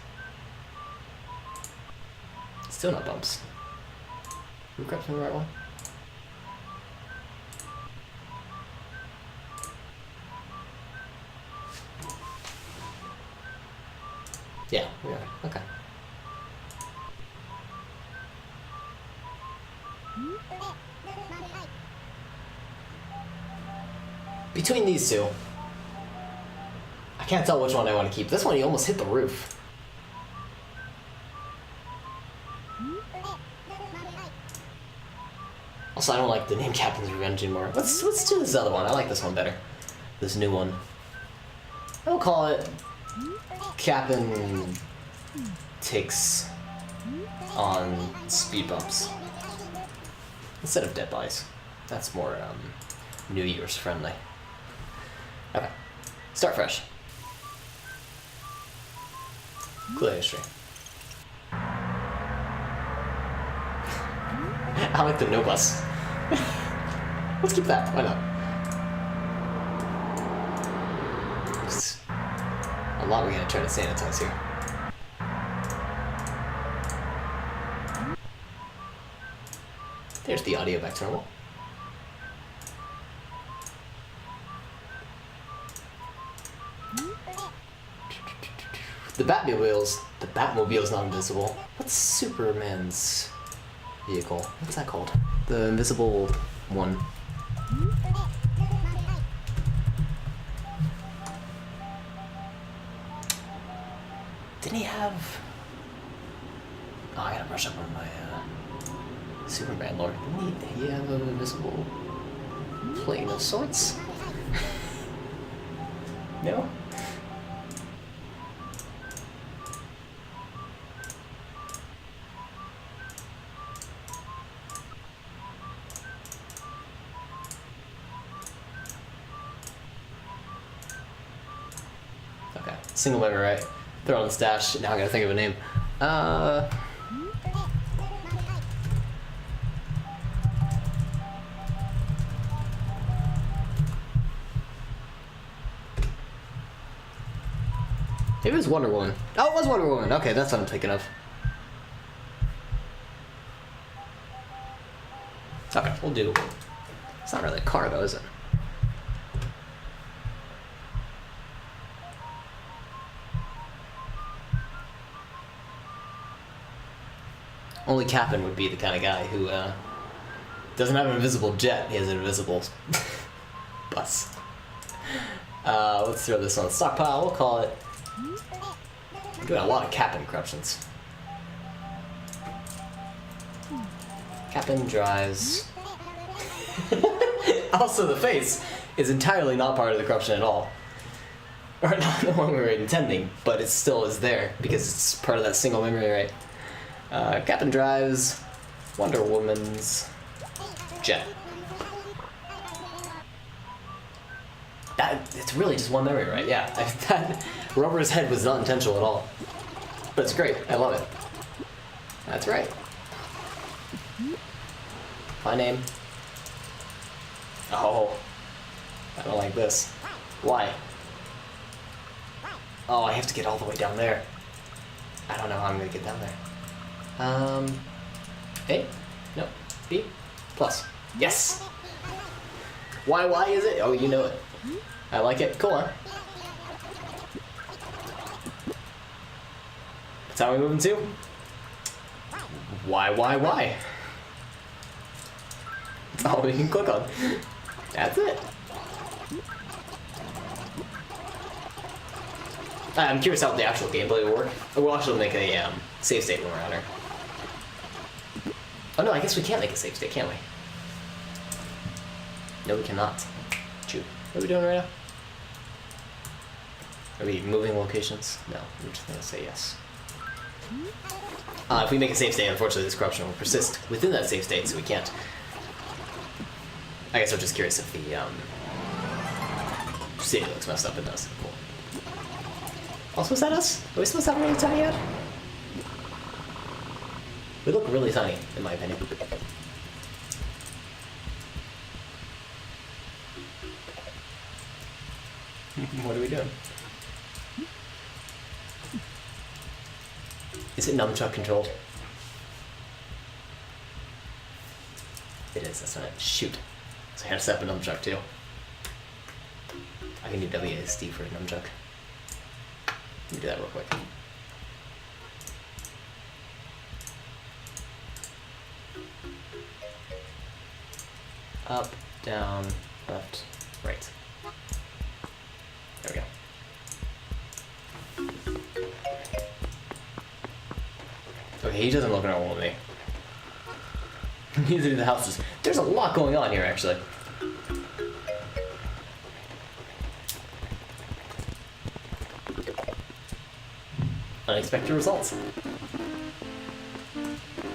Still no bumps. We grabbed the right one. Yeah, we are. Okay. Between these two, I can't tell which one I want to keep. This one, you almost hit the roof. Also, I don't like the name Captain's Revenge anymore. Let's do this other one. I like this one better. This new one. I'll call it Captain Takes on Speed Bumps instead of Dead Bodies. That's more New Year's friendly. Okay, start fresh. Clear history. I like the no bus. Let's keep that. Why not? Just a lot we're gonna try to sanitize here. There's the audio back to normal. The Batmobile's not invisible. What's Superman's vehicle? What's that called? The invisible one. Didn't he have... Oh, I gotta brush up on my Superman lore. Didn't he have an invisible plane of sorts? No? Okay, single memory, right? Throw it on the stash. Now I gotta think of a name. Maybe it was Wonder Woman. Oh, it was Wonder Woman. Okay, that's what I'm thinking of. Okay, we'll do... It's not really a car, though, is it? Only Captain would be the kind of guy who doesn't have an invisible jet. He has an invisible bus. Let's throw this on the stockpile. We'll call it... We're doing a lot of Captain corruptions. Captain drives... Also, the face is entirely not part of the corruption at all. Or not the one we were intending, but it still is there because it's part of that single memory, right? Captain drives Wonder Woman's jet. It's really just one memory, right? Yeah, that Rubber's head was not intentional at all. But it's great. I love it. That's right. My name. Oh, I don't like this. Why? Oh, I have to get all the way down there. I don't know how I'm gonna get down there. A? No. B? Plus. Yes! Why is it? Oh, you know it. I like it. Go on. That's how we move into. Why? That's all we can click on. That's it. I'm curious how the actual gameplay will work. We'll actually make a save state when we're on her. Oh no, I guess we can't make a save state, can we? No, we cannot. Shoot. What are we doing right now? Are we moving locations? No, we're just gonna say yes. If we make a save state, unfortunately this corruption will persist within that save state, so we can't. I guess I'm just curious if the city looks messed up. It does. Cool. Also, is that us? Are we supposed to have a really tiny head? We look really tiny, in my opinion. What are we doing? Is it nunchuck controlled? It is, that's right. Shoot. So I had to set up a nunchuck too. I can do WASD for a nunchuck. Let me do that real quick. Up, down, left, right. There we go. Okay, he doesn't look normal to me. Neither do the houses. There's a lot going on here, actually. Unexpected results.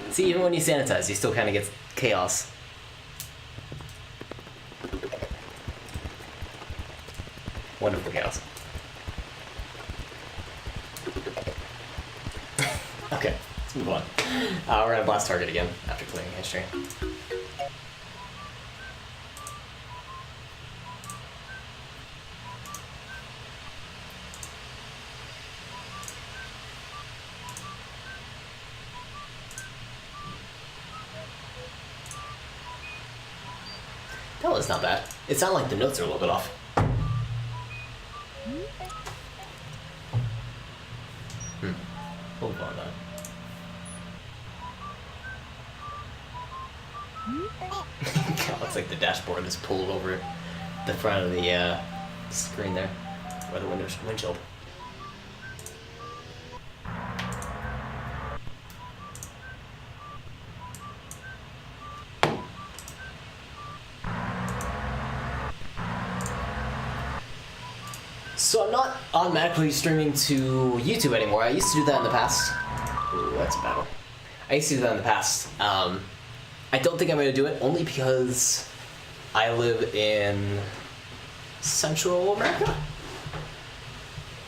See, even when you sanitize, you still kind of get chaos. Wonderful chaos. Okay, let's move on. We're gonna blast target again after clearing history. That was not bad. It sounded like the notes are a little bit off. Hold on that. God, looks like the dashboard is pulled over the front of the screen there, or the windshield. So I'm not automatically streaming to YouTube anymore. I used to do that in the past. Ooh, that's a battle. I used to do that in the past. I don't think I'm going to do it only because I live in Central America.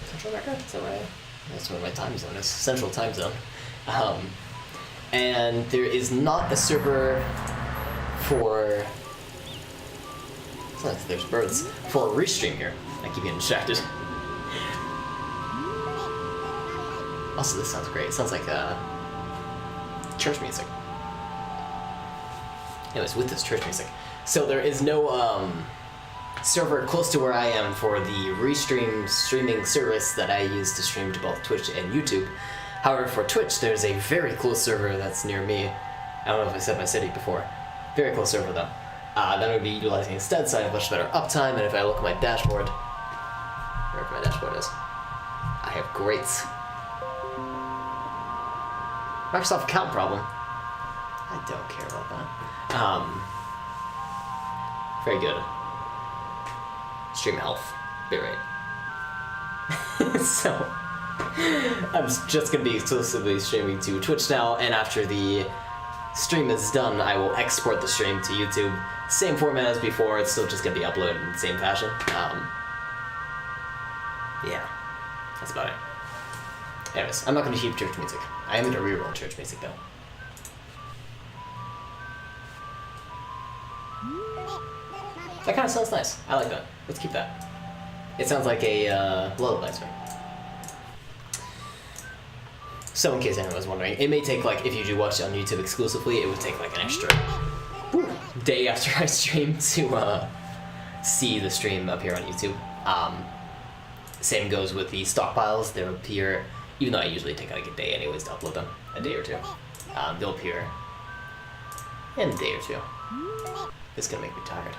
Central America? Is that right? That's where my time zone is. Central time zone. And there is not a server for... There's birds. For a restream here. I keep getting distracted. Also, this sounds great. It sounds like church music. Anyways, with this church music. So there is no server close to where I am for the streaming service that I use to stream to both Twitch and YouTube. However, for Twitch, there's a very close server that's near me. I don't know if I said my city before. Very close server, though. That I would be utilizing instead, so I have much better uptime, and if I look at my dashboard, wherever my dashboard is, I have great Microsoft account problem. I don't care about that. Very good. Stream health, bitrate. So, I'm just going to be exclusively streaming to Twitch now, and after the stream is done, I will export the stream to YouTube. Same format as before, it's still just going to be uploaded in the same fashion. Yeah, that's about it. Anyways, I'm not going to keep church music. I am going to reroll church music, though. That kind of sounds nice. I like that. Let's keep that. It sounds like a lullaby to me. So in case anyone was wondering, it may take, like, if you do watch it on YouTube exclusively, it would take like an extra day after I stream to see the stream appear on YouTube. Same goes with the stockpiles. They'll appear, even though I usually take like a day anyways to upload them, a day or two. They'll appear in a day or two. It's gonna make me tired.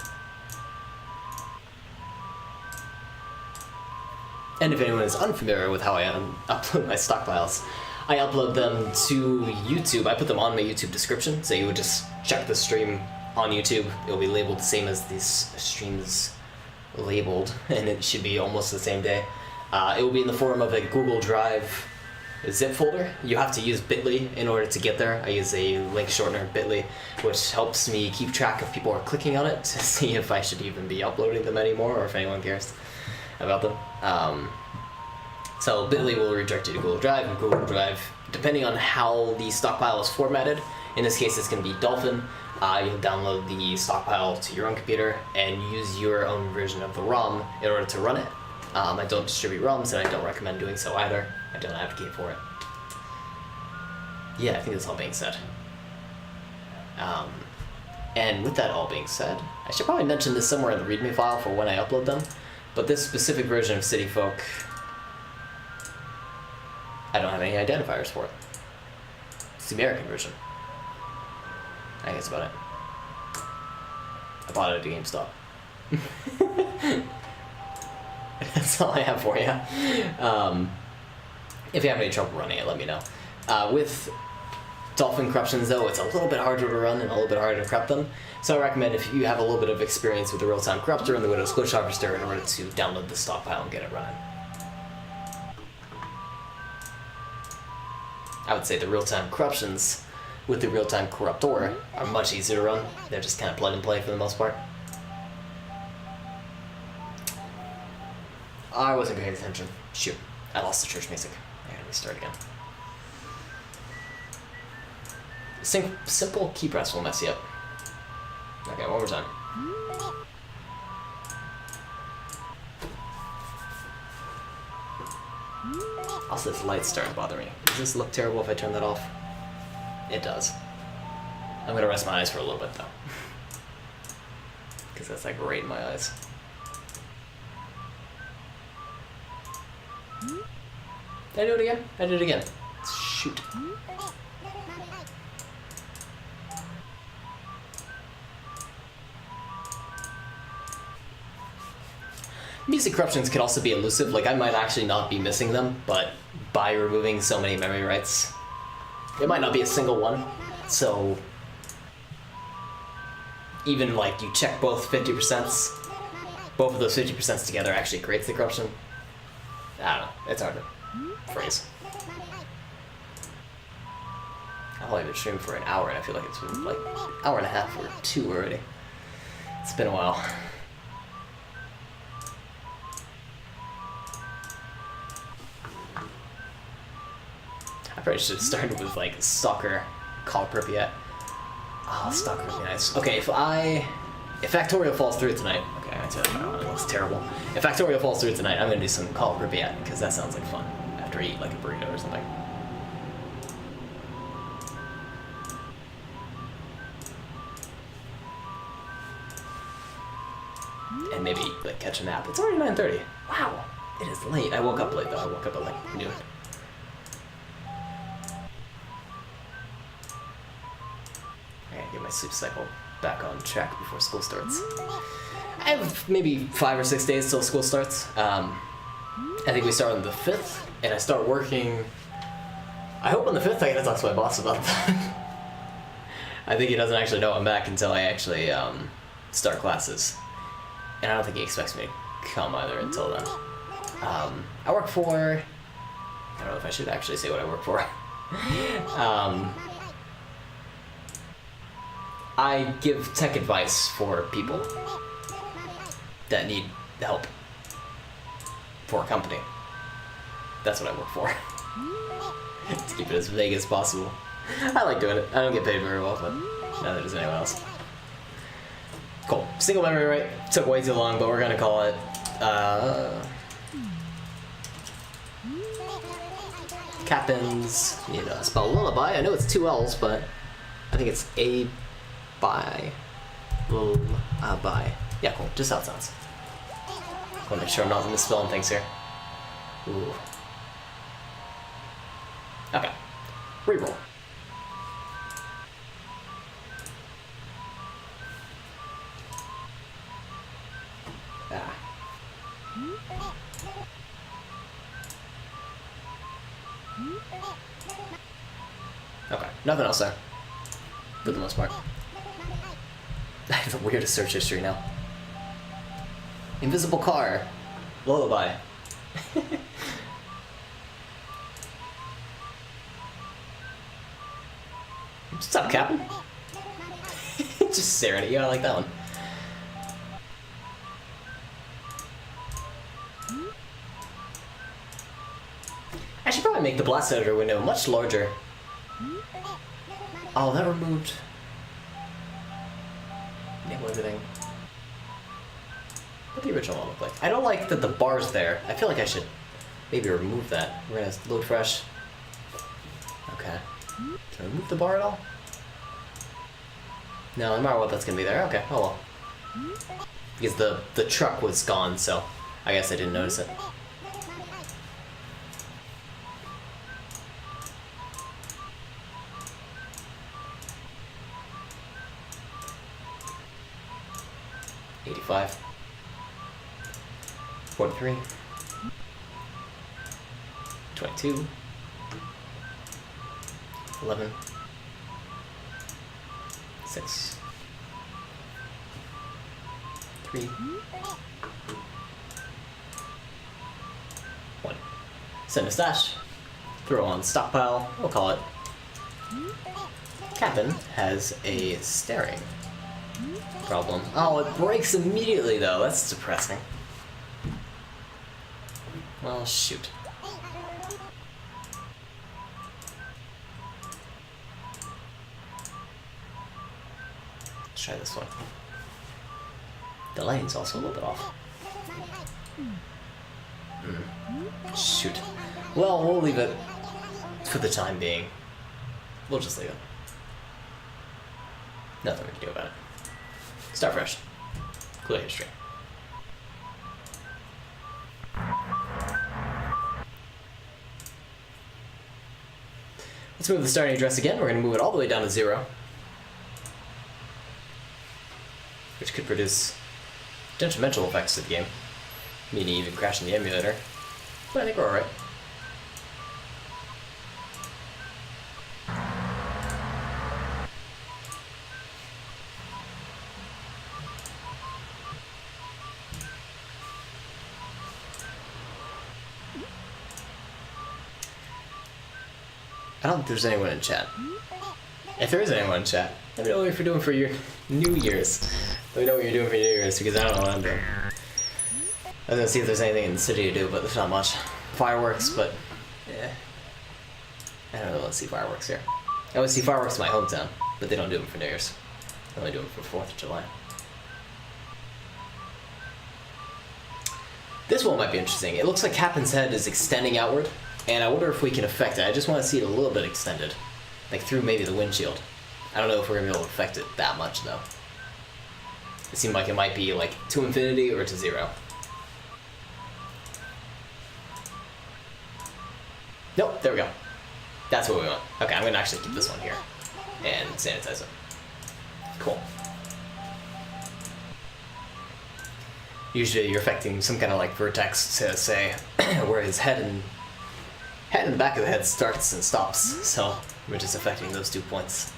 And if anyone is unfamiliar with how I upload my stockpiles, I upload them to YouTube. I put them on my YouTube description, so you would just check the stream on YouTube. It'll be labeled the same as this stream's labeled, and it should be almost the same day. It will be in the form of a Google Drive zip folder. You have to use Bitly in order to get there. I use a link shortener, Bitly, which helps me keep track if people are clicking on it to see if I should even be uploading them anymore or if anyone cares about them. So Bitly will redirect you to Google Drive, and Google Drive, depending on how the stockpile is formatted, in this case it's going to be Dolphin, you'll download the stockpile to your own computer and use your own version of the ROM in order to run it. I don't distribute ROMs, and I don't recommend doing so either. I don't advocate for it. Yeah, I think that's all being said. And with that all being said, I should probably mention this somewhere in the README file for when I upload them, but this specific version of City Folk, I don't have any identifiers for it. It's the American version. I think that's about it. I bought it at GameStop. That's all I have for you. If you have any trouble running it, let me know. With Dolphin corruptions, though, it's a little bit harder to run and a little bit harder to corrupt them. So I recommend if you have a little bit of experience with the real-time corruptor and the Widow's Glitch Harvester in order to download the stockpile and get it running. I would say the real-time corruptions with the real-time corruptor are much easier to run. They're just kind of plug and play for the most part. I wasn't paying attention. Shoot, I lost the church music. I gotta restart again. Simple key press will mess you up. Okay, one more time. Also, this light's starting to bother me. Does this look terrible if I turn that off? It does. I'm gonna rest my eyes for a little bit, though. Because that's like right in my eyes. Did I do it again? I did it again. Shoot. Music corruptions can also be elusive. Like, I might actually not be missing them, but by removing so many memory writes, it might not be a single one. So even like you check both 50%, both of those 50% together actually creates the corruption. I don't know, it's hard to phrase. I've only been streaming for an hour and I feel like it's been like an hour and a half or 2 already. It's been a while. I probably should have started with like Stalker, Call Pripyat. Oh, Stalker would be nice. Okay, if Factorial falls through tonight, okay, I tell you, it looks terrible. If Factorial falls through tonight, I'm gonna do some Call Pripyat because that sounds like fun after I eat like a burrito or something. And maybe like catch a nap. It's already 9:30. Wow, it is late. I woke up late though. I woke up at like noon. Get my sleep cycle back on track before school starts. I have maybe 5 or 6 days till school starts. I think we start on the 5th, and I start working. I hope on the 5th I get to talk to my boss about that. I think he doesn't actually know I'm back until I actually start classes, and I don't think he expects me to come either until then. I work for. I don't know if I should actually say what I work for. I give tech advice for people that need help for a company. That's what I work for. To keep it as vague as possible. I like doing it. I don't get paid very well, but neither does anyone else. Cool. Single memory write. Took way too long, but we're gonna call it Captain's, spell lullaby. I know it's 2 L's, but I think it's A by lullaby. Yeah, cool. Just how it sounds. I want to make sure I'm not misspelling things here. Ooh. Okay. Reroll. Ah. Okay. Nothing else there. For the most part. I have the weirdest search history now. Invisible car. Lullaby. What's up, Captain? Just staring at you, I like that one. I should probably make the blast editor window much larger. Oh, that removed everything. What the original one looked like? I don't like that the bar's there. I feel like I should maybe remove that. We're gonna load fresh. Okay. Can I remove the bar at all? No, no matter what, that's gonna be there. Okay, oh well. Because the truck was gone, so I guess I didn't notice it. $85. 43. 22. 11. 6, 3, 1. Send a stash. Throw on stockpile. We'll call it. Captain has a staring problem. Oh, it breaks immediately though. That's depressing. Well, shoot. Let's try this one. The lane's also a little bit off. Shoot. Well, we'll leave it for the time being. We'll just leave it. Nothing we can do about it. Start fresh. Clear history. Let's move the starting address again. We're going to move it all the way down to 0. Which could produce detrimental effects to the game. Meaning even crashing the emulator. But I think we're alright. I don't think there's anyone in chat. If there is anyone in chat, let me know what you're doing for your New Year's. Let me know what you're doing for your New Year's, because I don't know what I'm doing. I was gonna see if there's anything in the city to do, but there's not much. Fireworks, but yeah. I don't really want to see fireworks here. I want to see fireworks in my hometown, but they don't do them for New Year's. They only do them for 4th of July. This one might be interesting. It looks like Captain's head is extending outward, and I wonder if we can affect it. I just want to see it a little bit extended. Like through maybe the windshield. I don't know if we're going to be able to affect it that much, though. It seemed like it might be like to infinity or to 0. Nope, there we go. That's what we want. Okay, I'm going to actually keep this one here and sanitize it. Cool. Usually you're affecting some kind of like vertex to say where his head and the back of the head starts and stops. So we're just affecting those 2 points.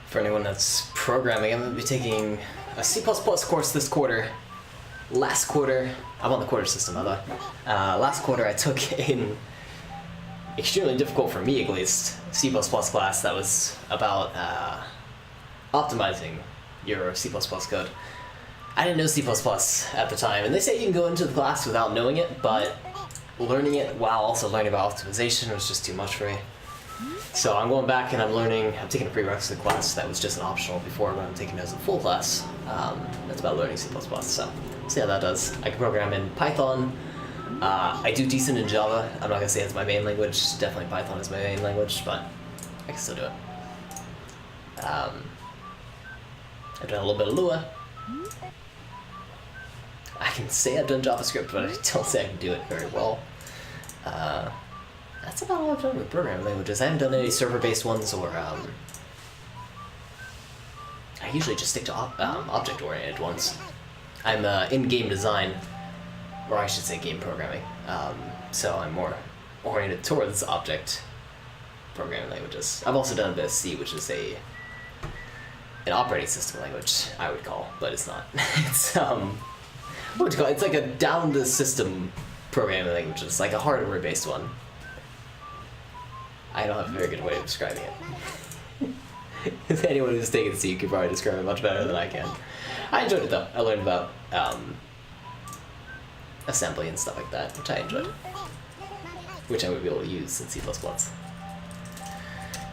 For anyone that's programming, I'm going to be taking a C++ course this quarter. Last quarter, I'm on the quarter system, by the way. Last quarter I took an extremely difficult, for me at least, C++ class that was about optimizing your C++ code. I didn't know C++ at the time, and they say you can go into the class without knowing it, but learning it while also learning about optimization was just too much for me. So I'm going back and I'm taking a prerequisite class that was just an optional before, but I'm taking it as a full class. That's about learning C++, so see how that does. I can program in Python. I do decent in Java. I'm not going to say it's my main language. Definitely Python is my main language, but I can still do it. I've done a little bit of Lua. I can say I've done JavaScript, but I don't say I can do it very well. That's about all I've done with programming languages. I haven't done any server-based ones, or I usually just stick to object-oriented ones. I'm in game design, or I should say game programming, so I'm more oriented towards object programming languages. I've also done a bit of C, which is an operating system language, I would call, but it's not. It's what would you call it? It's like a down-the-system programming language. It's like a hardware-based one. I don't have a very good way of describing it. Anyone who's taken C could probably describe it much better than I can. I enjoyed it though. I learned about assembly and stuff like that, which I enjoyed. Which I would be able to use in C++.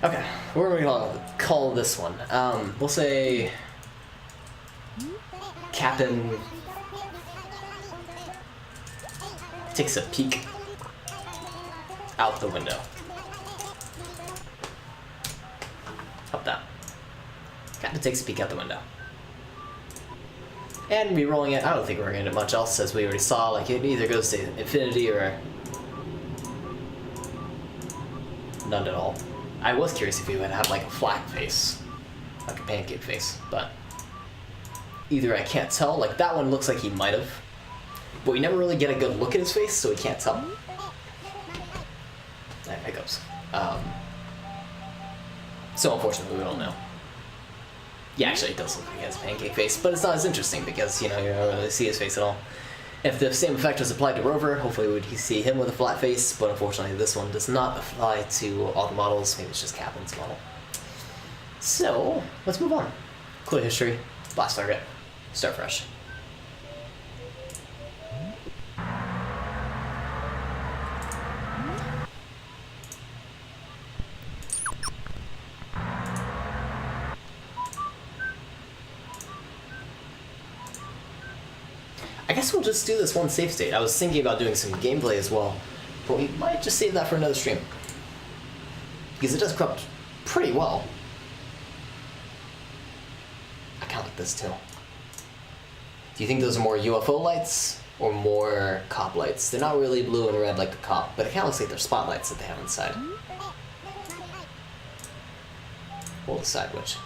Okay, what are we gonna call this one? We'll say Captain takes a peek out the window. Up that. Captain takes a peek out the window. And re-rolling it, I don't think we're going to do much else, as we already saw. Like, it either goes to infinity or none at all. I was curious if he would have like a flat face, like a pancake face, but either I can't tell. Like that one looks like he might have, but we never really get a good look at his face, so we can't tell. Hiccups. So unfortunately, we don't know. Yeah, actually, it does look like he has a pancake face, but it's not as interesting because, you know, you don't really see his face at all. If the same effect was applied to Rover, hopefully we'd see him with a flat face, but unfortunately this one does not apply to all the models. Maybe it's just Captain's model. So, let's move on. Clear history, blast target, start fresh. I guess we'll just do this one save state. I was thinking about doing some gameplay as well, but we might just save that for another stream. Because it does corrupt pretty well. I kinda like this too. Do you think those are more UFO lights or more cop lights? They're not really blue and red like the cop, but it kinda looks like they're spotlights that they have inside. We'll decide which.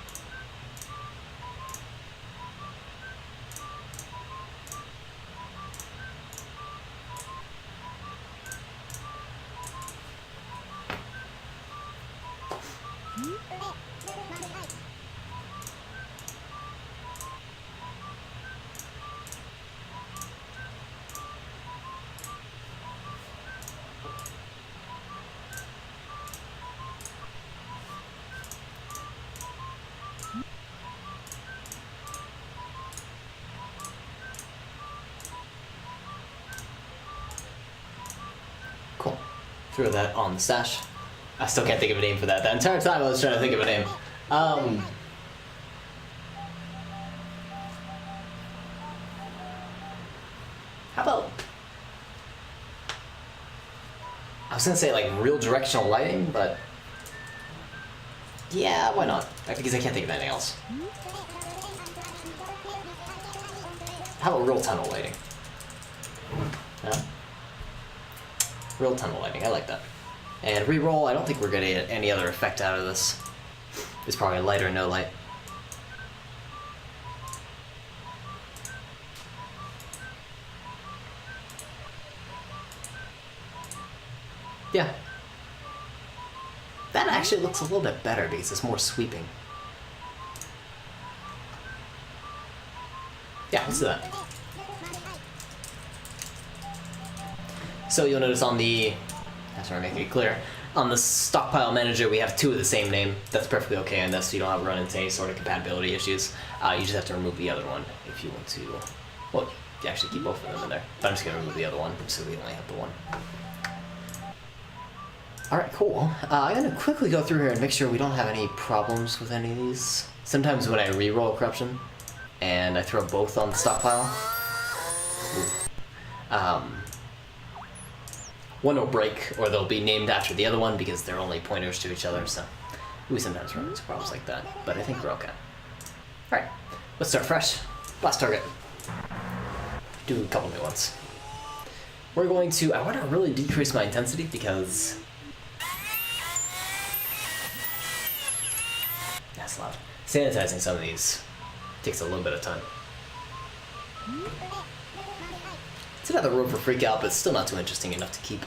Cool. Throw that on the stash. I still can't think of a name for that. The entire time I was trying to think of a name. How about... I was gonna say like real directional lighting, but... yeah, why not? Because I can't think of anything else. How about real tunnel lighting? Yeah. Real tunnel lighting, I like that. And reroll, I don't think we're getting any other effect out of this. It's probably light or no light. Yeah. That actually looks a little bit better because it's more sweeping. Yeah, let's do that. So you'll notice on the, that's where I'm making it clear, on the stockpile manager we have two of the same name. That's perfectly okay on this, so you don't have to run into any sort of compatibility issues. You just have to remove the other one if you want to, well, you actually keep both of them in there. But I'm just gonna remove the other one, so we only have the one. Alright, cool. I'm gonna quickly go through here and make sure we don't have any problems with any of these. Sometimes when I re-roll corruption, and I throw both on the stockpile, one will break, or they'll be named after the other one because they're only pointers to each other, so we sometimes run into problems like that, but I think we're okay. Alright, let's start fresh. Blast target. Do a couple new ones. We're going to, I want to really decrease my intensity because... that's loud. Sanitizing some of these takes a little bit of time. It's another Rover freak out, but still not too interesting enough to keep.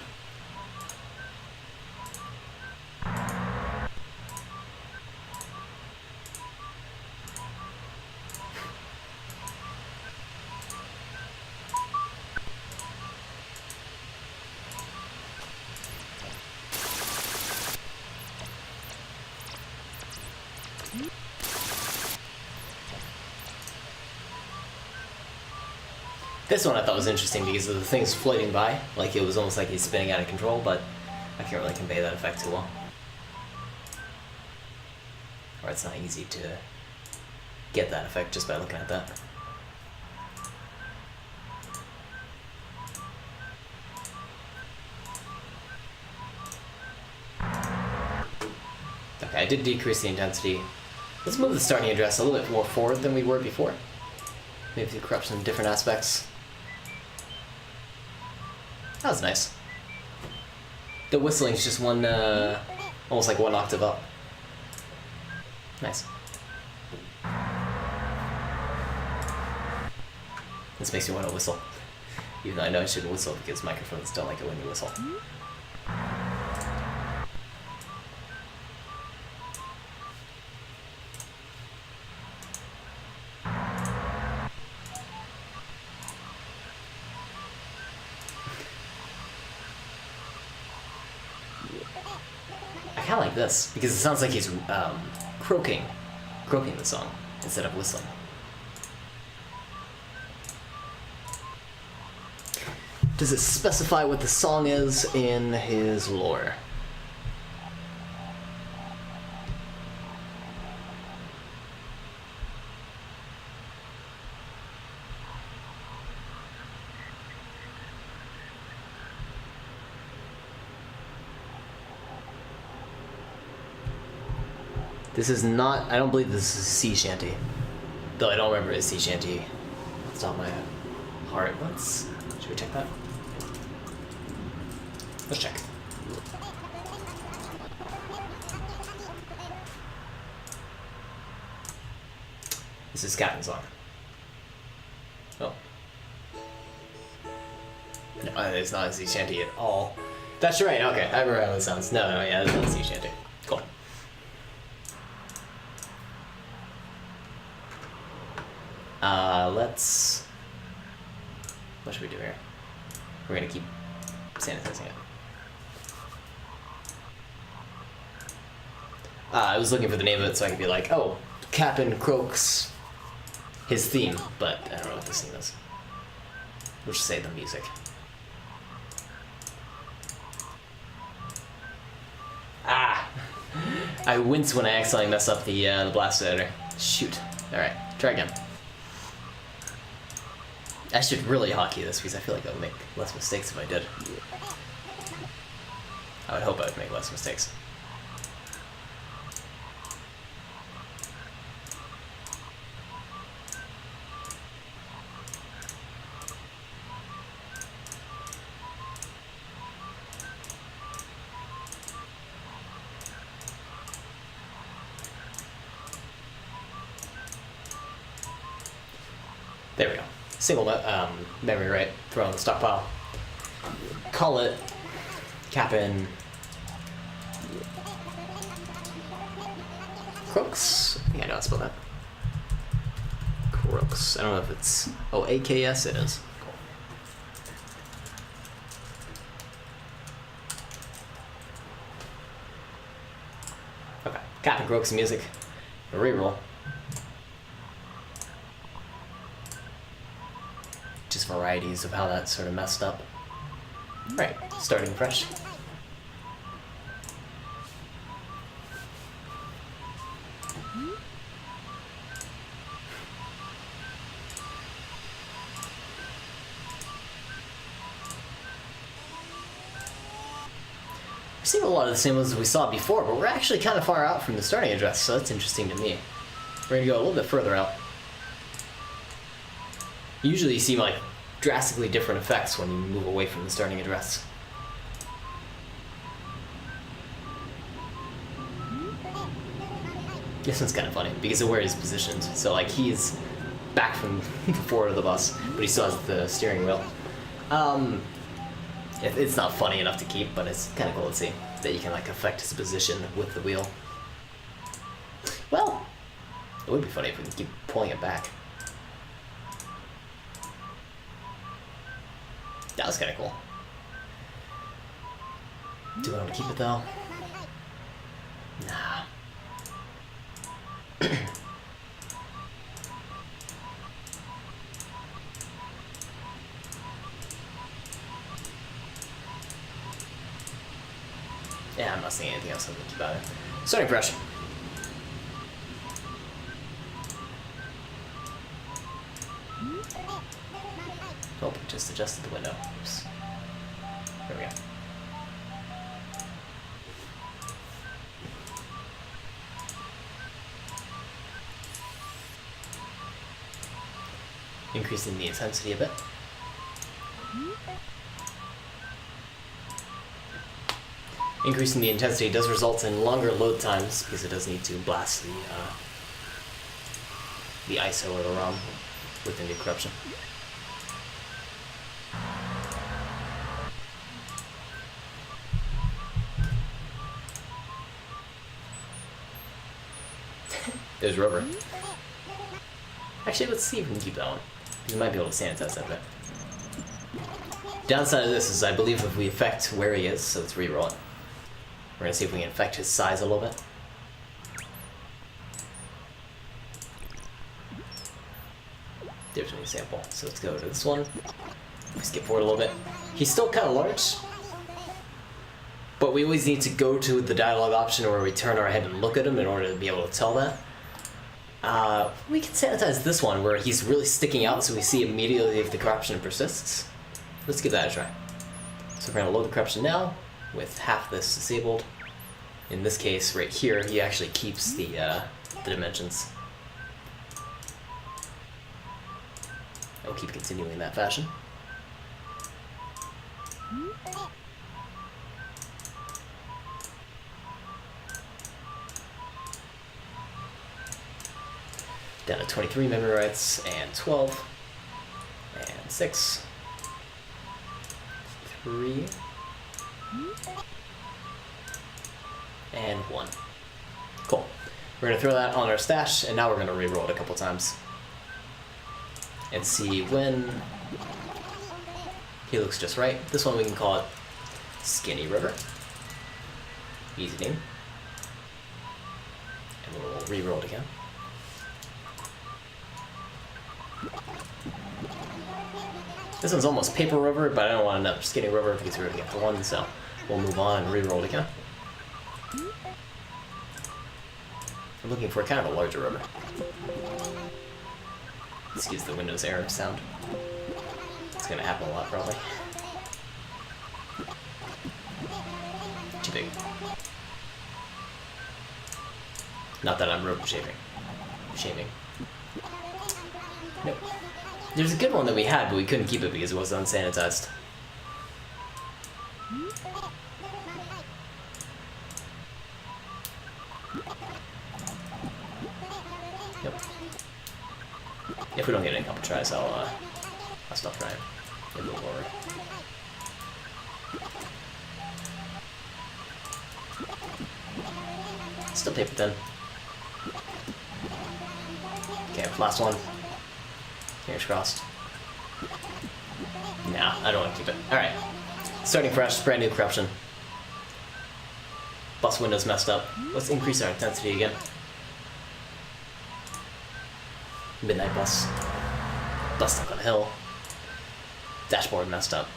This one I thought was interesting because of the things floating by, like it was almost like he's spinning out of control, but I can't really convey that effect too well. Or it's not easy to get that effect just by looking at that. Okay, I did decrease the intensity. Let's move the starting address a little bit more forward than we were before. Maybe the corruption in different aspects. That was nice. The whistling is just one Almost like one octave up. Nice. This makes me want to whistle. Even though I know I shouldn't whistle because microphones don't like it when you whistle. I kind of like this because it sounds like he's croaking the song instead of whistling. Does it specify what the song is in his lore? This is not, I don't believe this is a sea shanty. Though I don't remember a sea shanty off the top of my heart. Should we check that? Let's check. This is Captain's song. Oh. No, it's not a sea shanty at all. That's right, okay. I remember how it sounds. No, yeah, it's not a sea shanty. Cool. What should we do here? We're gonna keep sanitizing it. I was looking for the name of it so I could be like, oh, Captain Croaks, his theme, but I don't know what this theme is. We'll just say the music. Ah! I wince when I accidentally mess up the blast editor. Shoot. Alright, try again. I should really hotkey this because I feel like I would make less mistakes if I did. I would hope I would make less mistakes. There we go. Single memory write, throw on the stockpile. Call it Captain Croaks. I think I know how to spell that. Croaks. I don't know if it's AKS. It is. Cool. Okay. Captain Croaks music. A reroll. Just varieties of how that sort of messed up. Right, starting fresh. We're seeing a lot of the same ones we saw before, but we're actually kind of far out from the starting address, so that's interesting to me. We're gonna go a little bit further out. Usually you see like drastically different effects when you move away from the starting address. This one's kind of funny because of where he's positioned. So like he's back from the forward of the bus, but he still has the steering wheel. It's not funny enough to keep, but it's kind of cool to see that you can like affect his position with the wheel. Well, it would be funny if we could keep pulling it back. That was kind of cool. Do I want to keep it though? Nah. Yeah, I'm not seeing anything else I think about it. Starting fresh. Oh, just adjusted the window. Oops. There we go. Increasing the intensity a bit. Increasing the intensity does result in longer load times because it does need to blast the ISO or the ROM with the new corruption. There's rubber. Actually, let's see if we can keep that one. We might be able to sanitize that bit. Downside of this is I believe if we affect where he is, so let's reroll it. We're gonna see if we can affect his size a little bit. There's an example. So let's go to this one. We skip forward a little bit. He's still kind of large, but we always need to go to the dialogue option where we turn our head and look at him in order to be able to tell that. We can sanitize this one where he's really sticking out so we see immediately if the corruption persists. Let's give that a try. So we're going to load the corruption now with half this disabled. In this case, right here, he actually keeps the dimensions. I'll keep continuing in that fashion. Down to 23 memory writes, and 12, and 6, 3, and 1. Cool. We're going to throw that on our stash, and now we're going to re-roll it a couple times. And see when he looks just right. This one we can call it Skinny River. Easy name. And we'll re-roll it again. This one's almost Paper River, but I don't want another Skinny River because we already got the one, so we'll move on and re-roll it again. I'm looking for kind of a larger river. Excuse the Windows error sound. It's gonna happen a lot, probably. Too big. Not that I'm rope shaming. Nope. There's a good one that we had, but we couldn't keep it because it was unsanitized. Yep. If we don't get any couple tries, I'll stop trying and move forward. Still paper thin. Okay, last one. Fingers crossed. Nah, I don't want to keep it. Alright. Starting fresh, brand new corruption. Bus window's messed up. Let's increase our intensity again. Midnight bus. Bus stuck on a hill. Dashboard messed up.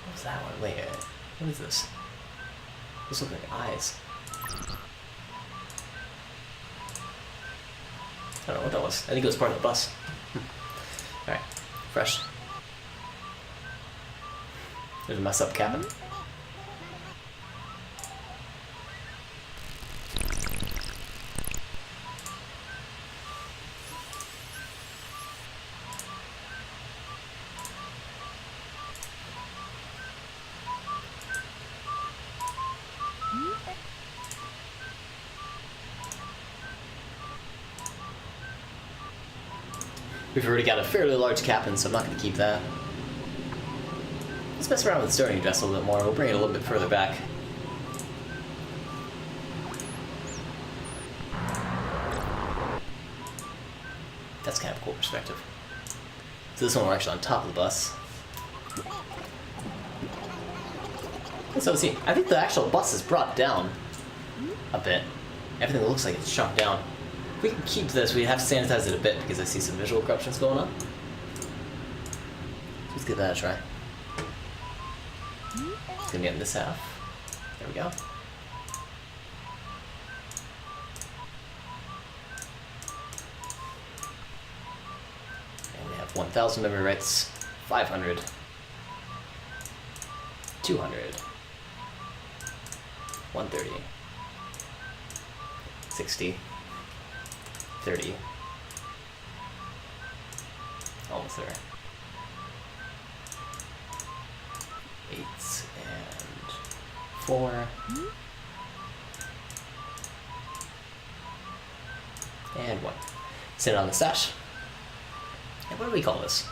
What was that one? Wait, what is this? Those look like eyes. I don't know what that was. I think it was part of the bus. Alright, fresh. There's a mess up cabin. We've already got a fairly large cabin, so I'm not going to keep that. Let's mess around with the starting address a little bit more. We'll bring it a little bit further back. That's kind of a cool perspective. So this one we're actually on top of the bus. So let's see. I think the actual bus is brought down a bit. Everything looks like it's shrunk down. If we can keep this, we have to sanitize it a bit because I see some visual corruptions going on. Let's give that a try. It's gonna be in this half. There we go. And we have 1,000 memory writes, 500, 200, 130, 60. 30. Almost there. 8 and 4. And 1. Sit it on the stash. And what do we call this?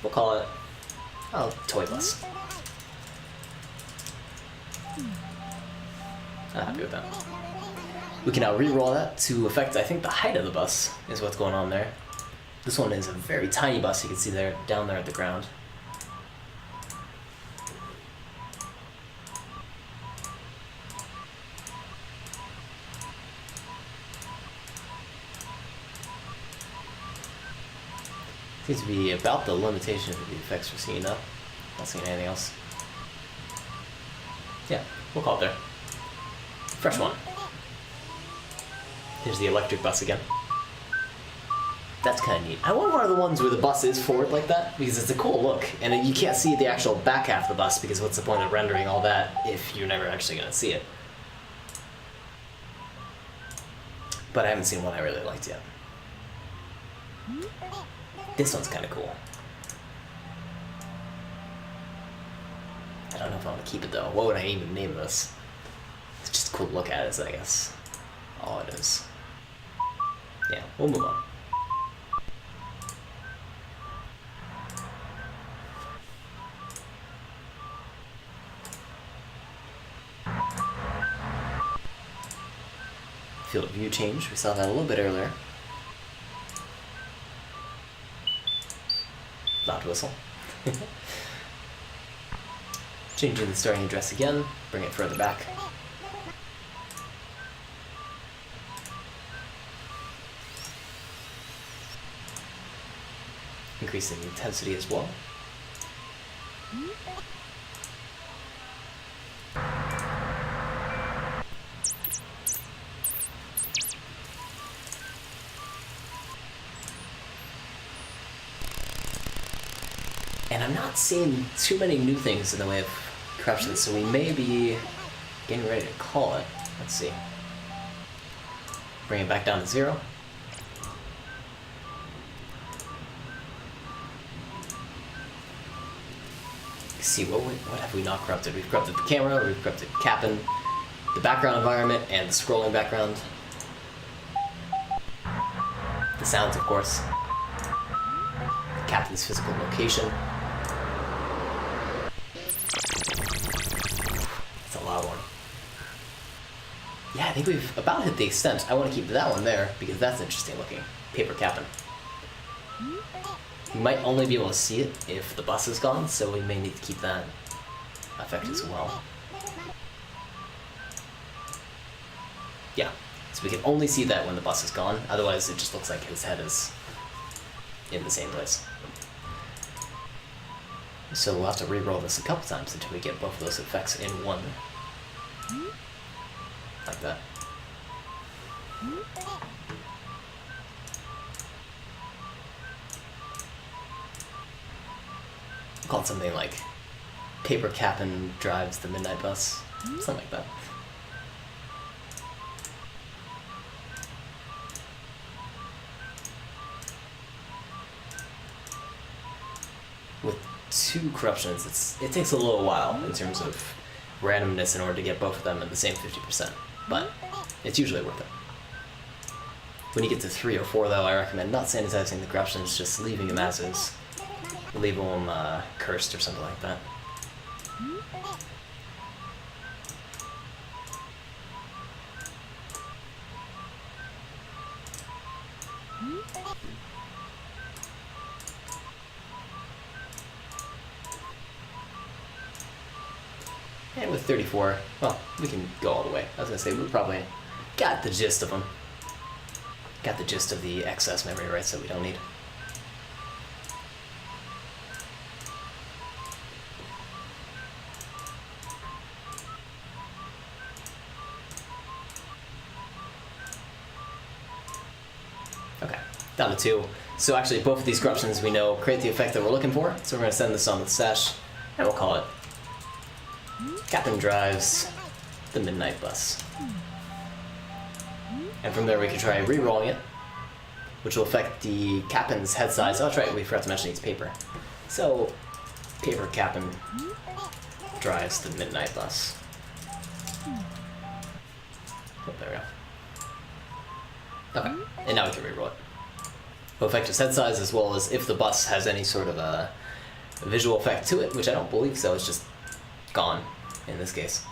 We'll call it, oh, toy bus. I'm happy with that. We can now re-roll that to affect, I think, the height of the bus is what's going on there. This one is a very tiny bus, you can see there, down there at the ground. Seems to be about the limitation of the effects we're seeing though. Not seeing anything else. Yeah, we'll call it there. Fresh one. Here's the electric bus again. That's kind of neat. I want one of the ones where the bus is forward like that, because it's a cool look, and you can't see the actual back half of the bus, because what's the point of rendering all that if you're never actually going to see it? But I haven't seen one I really liked yet. This one's kind of cool. I don't know if I want to keep it though. What would I even name this? It's just cool to look at it, I guess. All it is. Yeah, we'll move on. Field of view change. We saw that a little bit earlier. Loud whistle. Changing the starting address again. Bring it further back. Increasing the intensity as well. And I'm not seeing too many new things in the way of corruption, so we may be getting ready to call it. Let's see. Bring it back down to 0. Let's see, what have we not corrupted? We've corrupted the camera, we've corrupted Cap'n, the background environment, and the scrolling background. The sounds, of course. Captain's physical location. That's a loud one. Yeah, I think we've about hit the extent. I want to keep that one there because that's interesting looking. Paper Cap'n. We might only be able to see it if the bus is gone, so we may need to keep that effect as well. Yeah, so we can only see that when the bus is gone, otherwise it just looks like his head is in the same place. So we'll have to re-roll this a couple times until we get both of those effects in one. Like that. Called something like Paper Cap'n drives the midnight bus. Something like that. With 2 corruptions, it takes a little while in terms of randomness in order to get both of them at the same 50%, but it's usually worth it. When you get to 3 or 4 though, I recommend not sanitizing the corruptions, just leaving them as is. Leave them cursed or something like that. And with 34, well, we can go all the way. I was gonna say, we probably got the gist of them. Got the gist of the excess memory rights that we don't need. Okay, down to 2. So actually both of these corruptions we know create the effect that we're looking for, so we're going to send this on to the stash, and we'll call it Captain drives the midnight bus. And from there we can try re-rolling it. which will affect the Captain's head size. Oh, that's right, we forgot to mention it's paper. So, paper Captain drives the midnight bus. Oh, there we go. Okay, and now we can reroll it. Will affect its head size as well as if the bus has any sort of a visual effect to it, which I don't believe so, it's just gone in this case.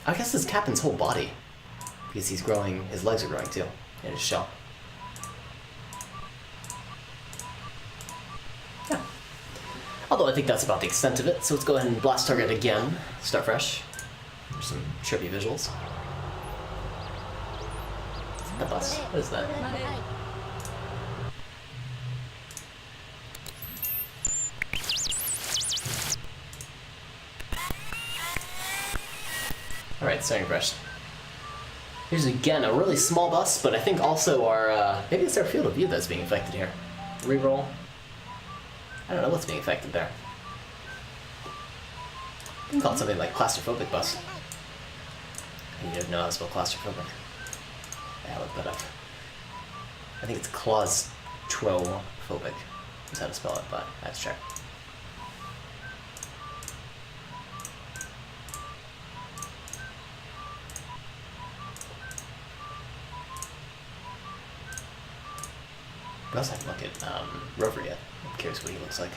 I guess it's Captain's whole body, because he's growing, his legs are growing too, in his shell. Yeah. Although I think that's about the extent of it, so let's go ahead and blast target again, start fresh. There's some trippy visuals. The bus, what is that? Alright, starting fresh. Here's again a really small bus, but I think also our, maybe it's our field of view that's being affected here. Reroll. I don't know what's being affected there. You can call it something like claustrophobic bus. You don't know how to spell claustrophobic. Yeah, look that up. I think it's claustrophobic is how to spell it, but I have to check. We also haven't looked at Rover yet. I'm curious what he looks like.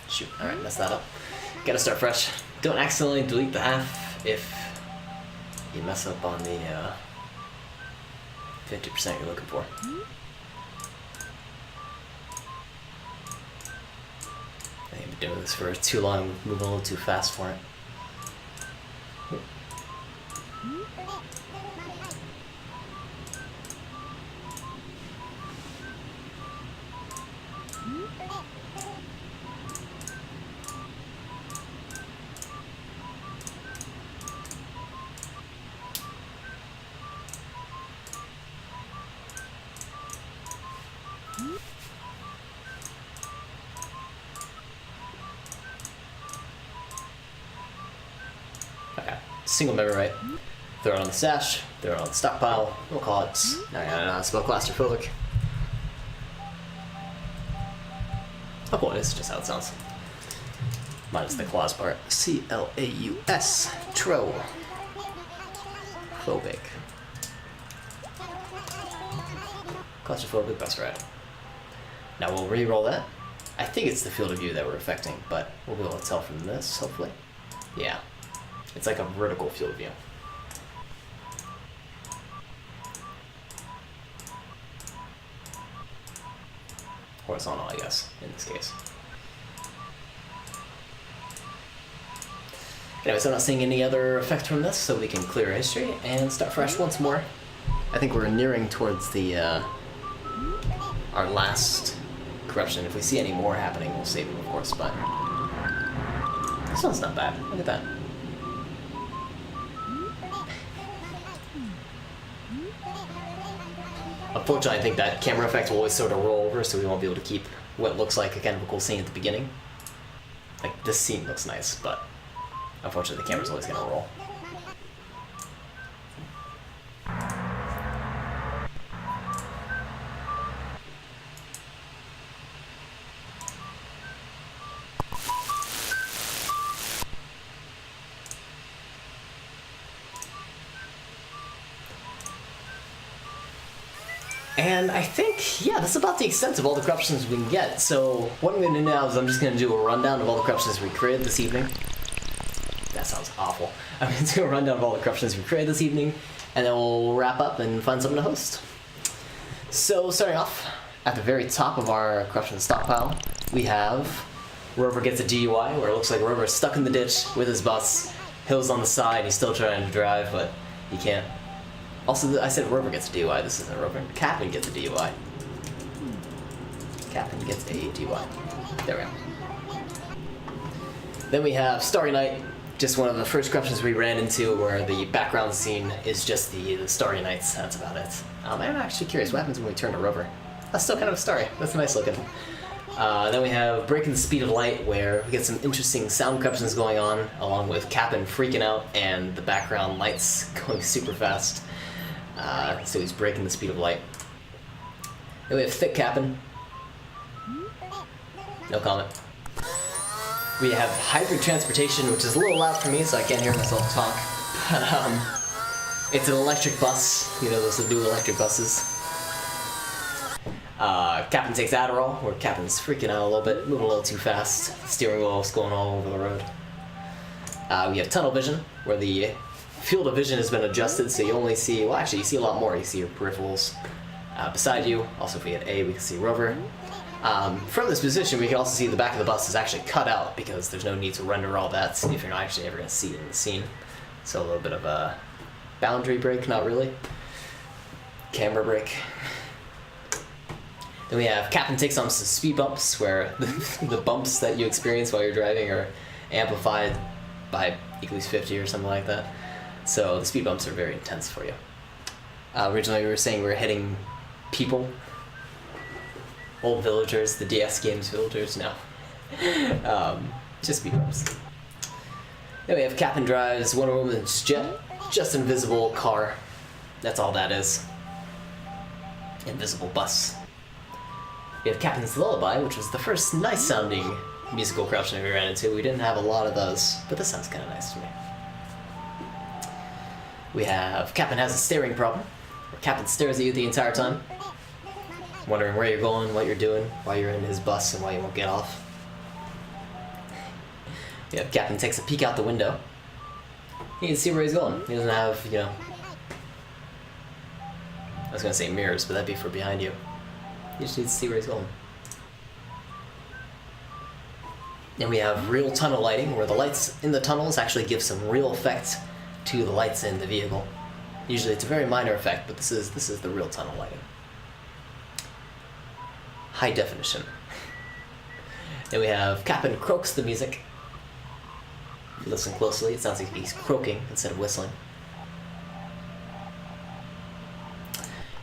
Shoot, alright, messed that up. Gotta start fresh. Don't accidentally delete the half if you mess up on the 50% you're looking for. I think I've been doing this for too long, moving a little too fast for it. Okay, single memory right. Throw it on the stash, throw it on the stockpile. We'll call it, no, spell claustrophobic. Oh, well, it's just how it sounds. Minus the clause part. C-L-A-U-S. Tro. Phobic. Claustrophobic, that's right. Now we'll re-roll that. I think it's the field of view that we're affecting, but we'll be able to tell from this, hopefully. Yeah. It's like a vertical field of view. Horizontal, I guess, in this case. Anyway, so I'm not seeing any other effect from this, so we can clear history and start fresh once more. I think we're nearing towards the our last corruption. If we see any more happening, we'll save them, of course, but this one's not bad. Look at that. Unfortunately, I think that camera effect will always sort of roll over, so we won't be able to keep what looks like a kind of a cool scene at the beginning. Like, this scene looks nice, but unfortunately the camera's always going to roll. And I think, yeah, that's about the extent of all the corruptions we can get. So what I'm going to do now is I'm just going to do a rundown of all the corruptions we created this evening. That sounds awful. I'm going to do a rundown of all the corruptions we created this evening, and then we'll wrap up and find something to host. So starting off, at the very top of our corruption stockpile, we have Rover gets a DUI, where it looks like Rover is stuck in the ditch with his bus. Hill's on the side, he's still trying to drive, but he can't. Also, I said Rover gets a DUI, this isn't Rover. Captain gets a DUI. Captain gets a DUI. There we go. Then we have Starry Night, just one of the first corruptions we ran into where the background scene is just the Starry Nights. That's about it. I'm actually curious, what happens when we turn to Rover? That's still kind of starry. That's nice looking. Then we have Breaking the Speed of Light, where we get some interesting sound corruptions going on, along with Cap'n freaking out and the background lights going super fast. So he's breaking the speed of light. Then we have Thick Cap'n. No comment. We have Hybrid Transportation, which is a little loud for me, so I can't hear myself talk. But it's an electric bus. You know, those new electric buses. Cap'n takes Adderall, where Cap'n's freaking out a little bit, moving a little too fast. The steering wheel's going all over the road. We have Tunnel Vision, where the field of vision has been adjusted, so you only see, well actually you see a lot more. You see your peripherals beside you. Also if we hit A, we can see Rover. From this position, we can also see the back of the bus is actually cut out because there's no need to render all that if you're not actually ever going to see it in the scene. So a little bit of a boundary break, not really. Camera break. Then we have Cap'n takes on some speed bumps, where the bumps that you experience while you're driving are amplified by equals 50 or something like that. So the speed bumps are very intense for you. Originally we were saying we were hitting people. Old villagers, the DS games villagers, no. Just speed bumps. Then we have Cap'n drives Wonder Woman's jet, just invisible car. That's all that is. Invisible bus. We have Cap'n's Lullaby, which was the first nice sounding musical corruption we ran into. We didn't have a lot of those, but this sounds kind of nice to me. We have Cap'n has a staring problem, where Cap'n stares at you the entire time, wondering where you're going, what you're doing, why you're in his bus, and why you won't get off. We have Cap'n takes a peek out the window. He can see where he's going. He doesn't have, you know, I was gonna say mirrors, but that'd be for behind you. You just need to see where he's going. Then we have real tunnel lighting, where the lights in the tunnels actually give some real effect to the lights in the vehicle. Usually it's a very minor effect, but this is the real tunnel lighting. High definition. Then we have Cap'n croaks the music. If you listen closely, it sounds like he's croaking instead of whistling.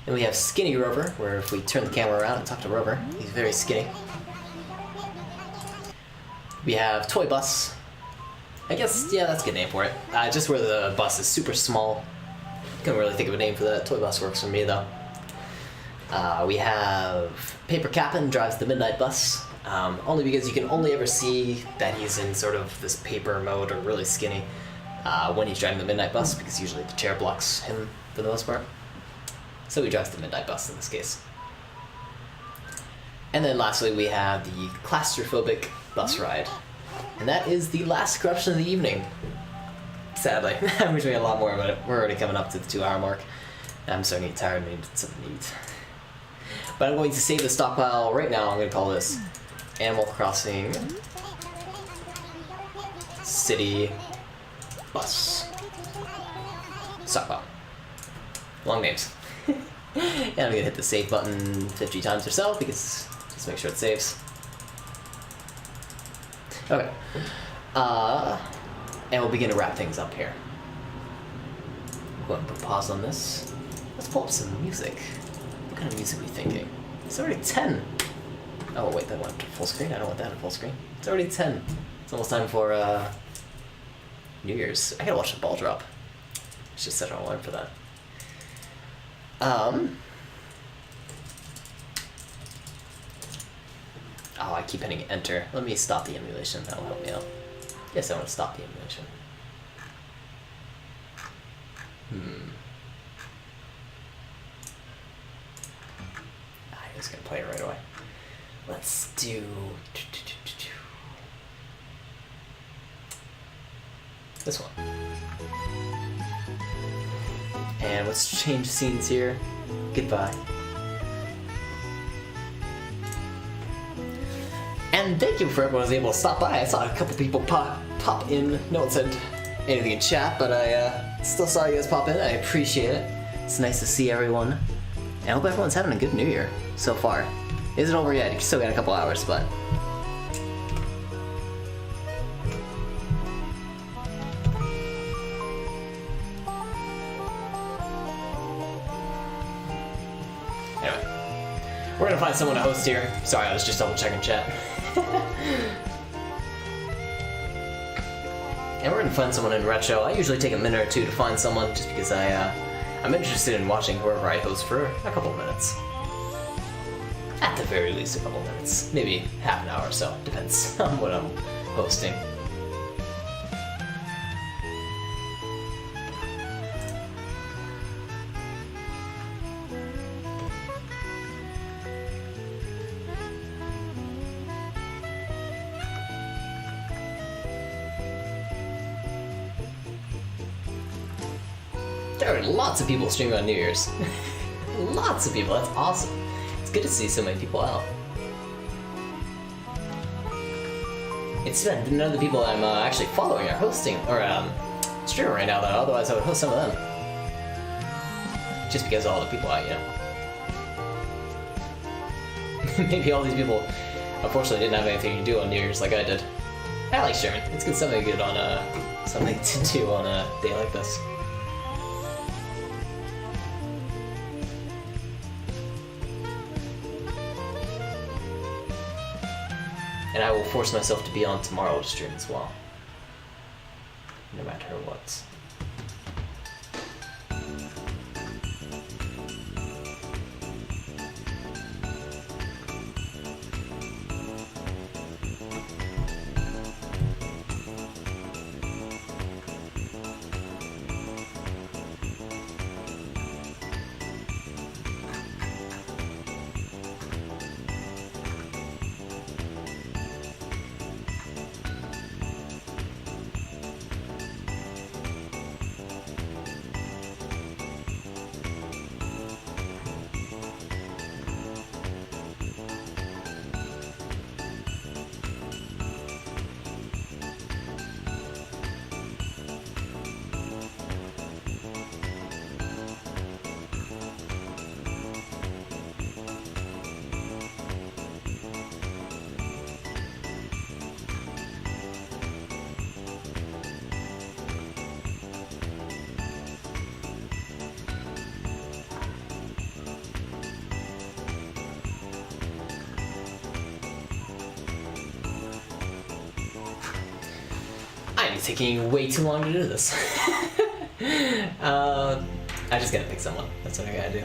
Then we have Skinny Rover, where if we turn the camera around and talk to Rover, he's very skinny. We have Toy Bus. I guess, yeah, that's a good name for it. Just where the bus is super small. Couldn't really think of a name for that. Toy Bus works for me, though. We have Paper Cap'n drives the Midnight Bus. Only because you can only ever see that he's in sort of this paper mode or really skinny when he's driving the Midnight Bus, because usually the chair blocks him for the most part. So he drives the Midnight Bus in this case. And then lastly we have the claustrophobic bus ride. And that is the last corruption of the evening. Sadly. I wish we had a lot more, but we're already coming up to the 2-hour mark. I'm starting to get tired and need something to eat. But I'm going to save the stockpile right now. I'm going to call this Animal Crossing City Bus Stockpile. Long names. And I'm gonna hit the save button 50 times or so, because just make sure it saves. Okay. And we'll begin to wrap things up here. Go ahead and put pause on this. Let's pull up some music. What kind of music are we thinking? It's already 10. Oh wait, that went to full screen? I don't want that in full screen. It's already 10. It's almost time for New Year's. I gotta watch the ball drop. I should set an alarm for that. Oh, I keep hitting enter. Let me stop the emulation. That'll help me out. Yes, I want to stop the emulation. I'm just gonna play it right away. Let's do this one. And let's change scenes here. Goodbye. And thank you for everyone who was able to stop by. I saw a couple people pop in. No one said anything in chat, but I still saw you guys pop in. I appreciate it. It's nice to see everyone. And I hope everyone's having a good New Year so far. It isn't over yet. You still got a couple hours, but... We're gonna find someone to host here. Sorry, I was just double checking chat. And we're gonna find someone in retro. I usually take a minute or two to find someone just because I'm interested in watching whoever I host for a couple of minutes. At the very least, a couple of minutes. Maybe half an hour or so. Depends on what I'm hosting. There are lots of people streaming on New Year's. Lots of people, that's awesome. It's good to see so many people out. It's none of the people I'm actually following are hosting, or streaming right now though, otherwise I would host some of them. Just because of all the people I, Maybe all these people, unfortunately, didn't have anything to do on New Year's like I did. I like streaming. It's good, something good on something to do on a day like this. And I will force myself to be on tomorrow's stream as well. No matter what. I'm taking way too long to do this. I just gotta pick someone. That's what I gotta do.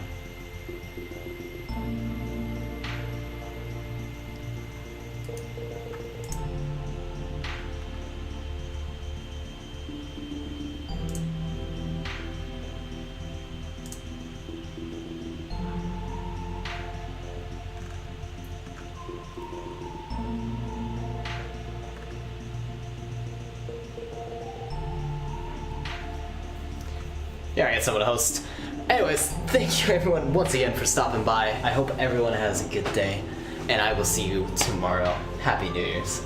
Yeah, I got someone to host. Anyways, thank you everyone once again for stopping by. I hope everyone has a good day, and I will see you tomorrow. Happy New Year's.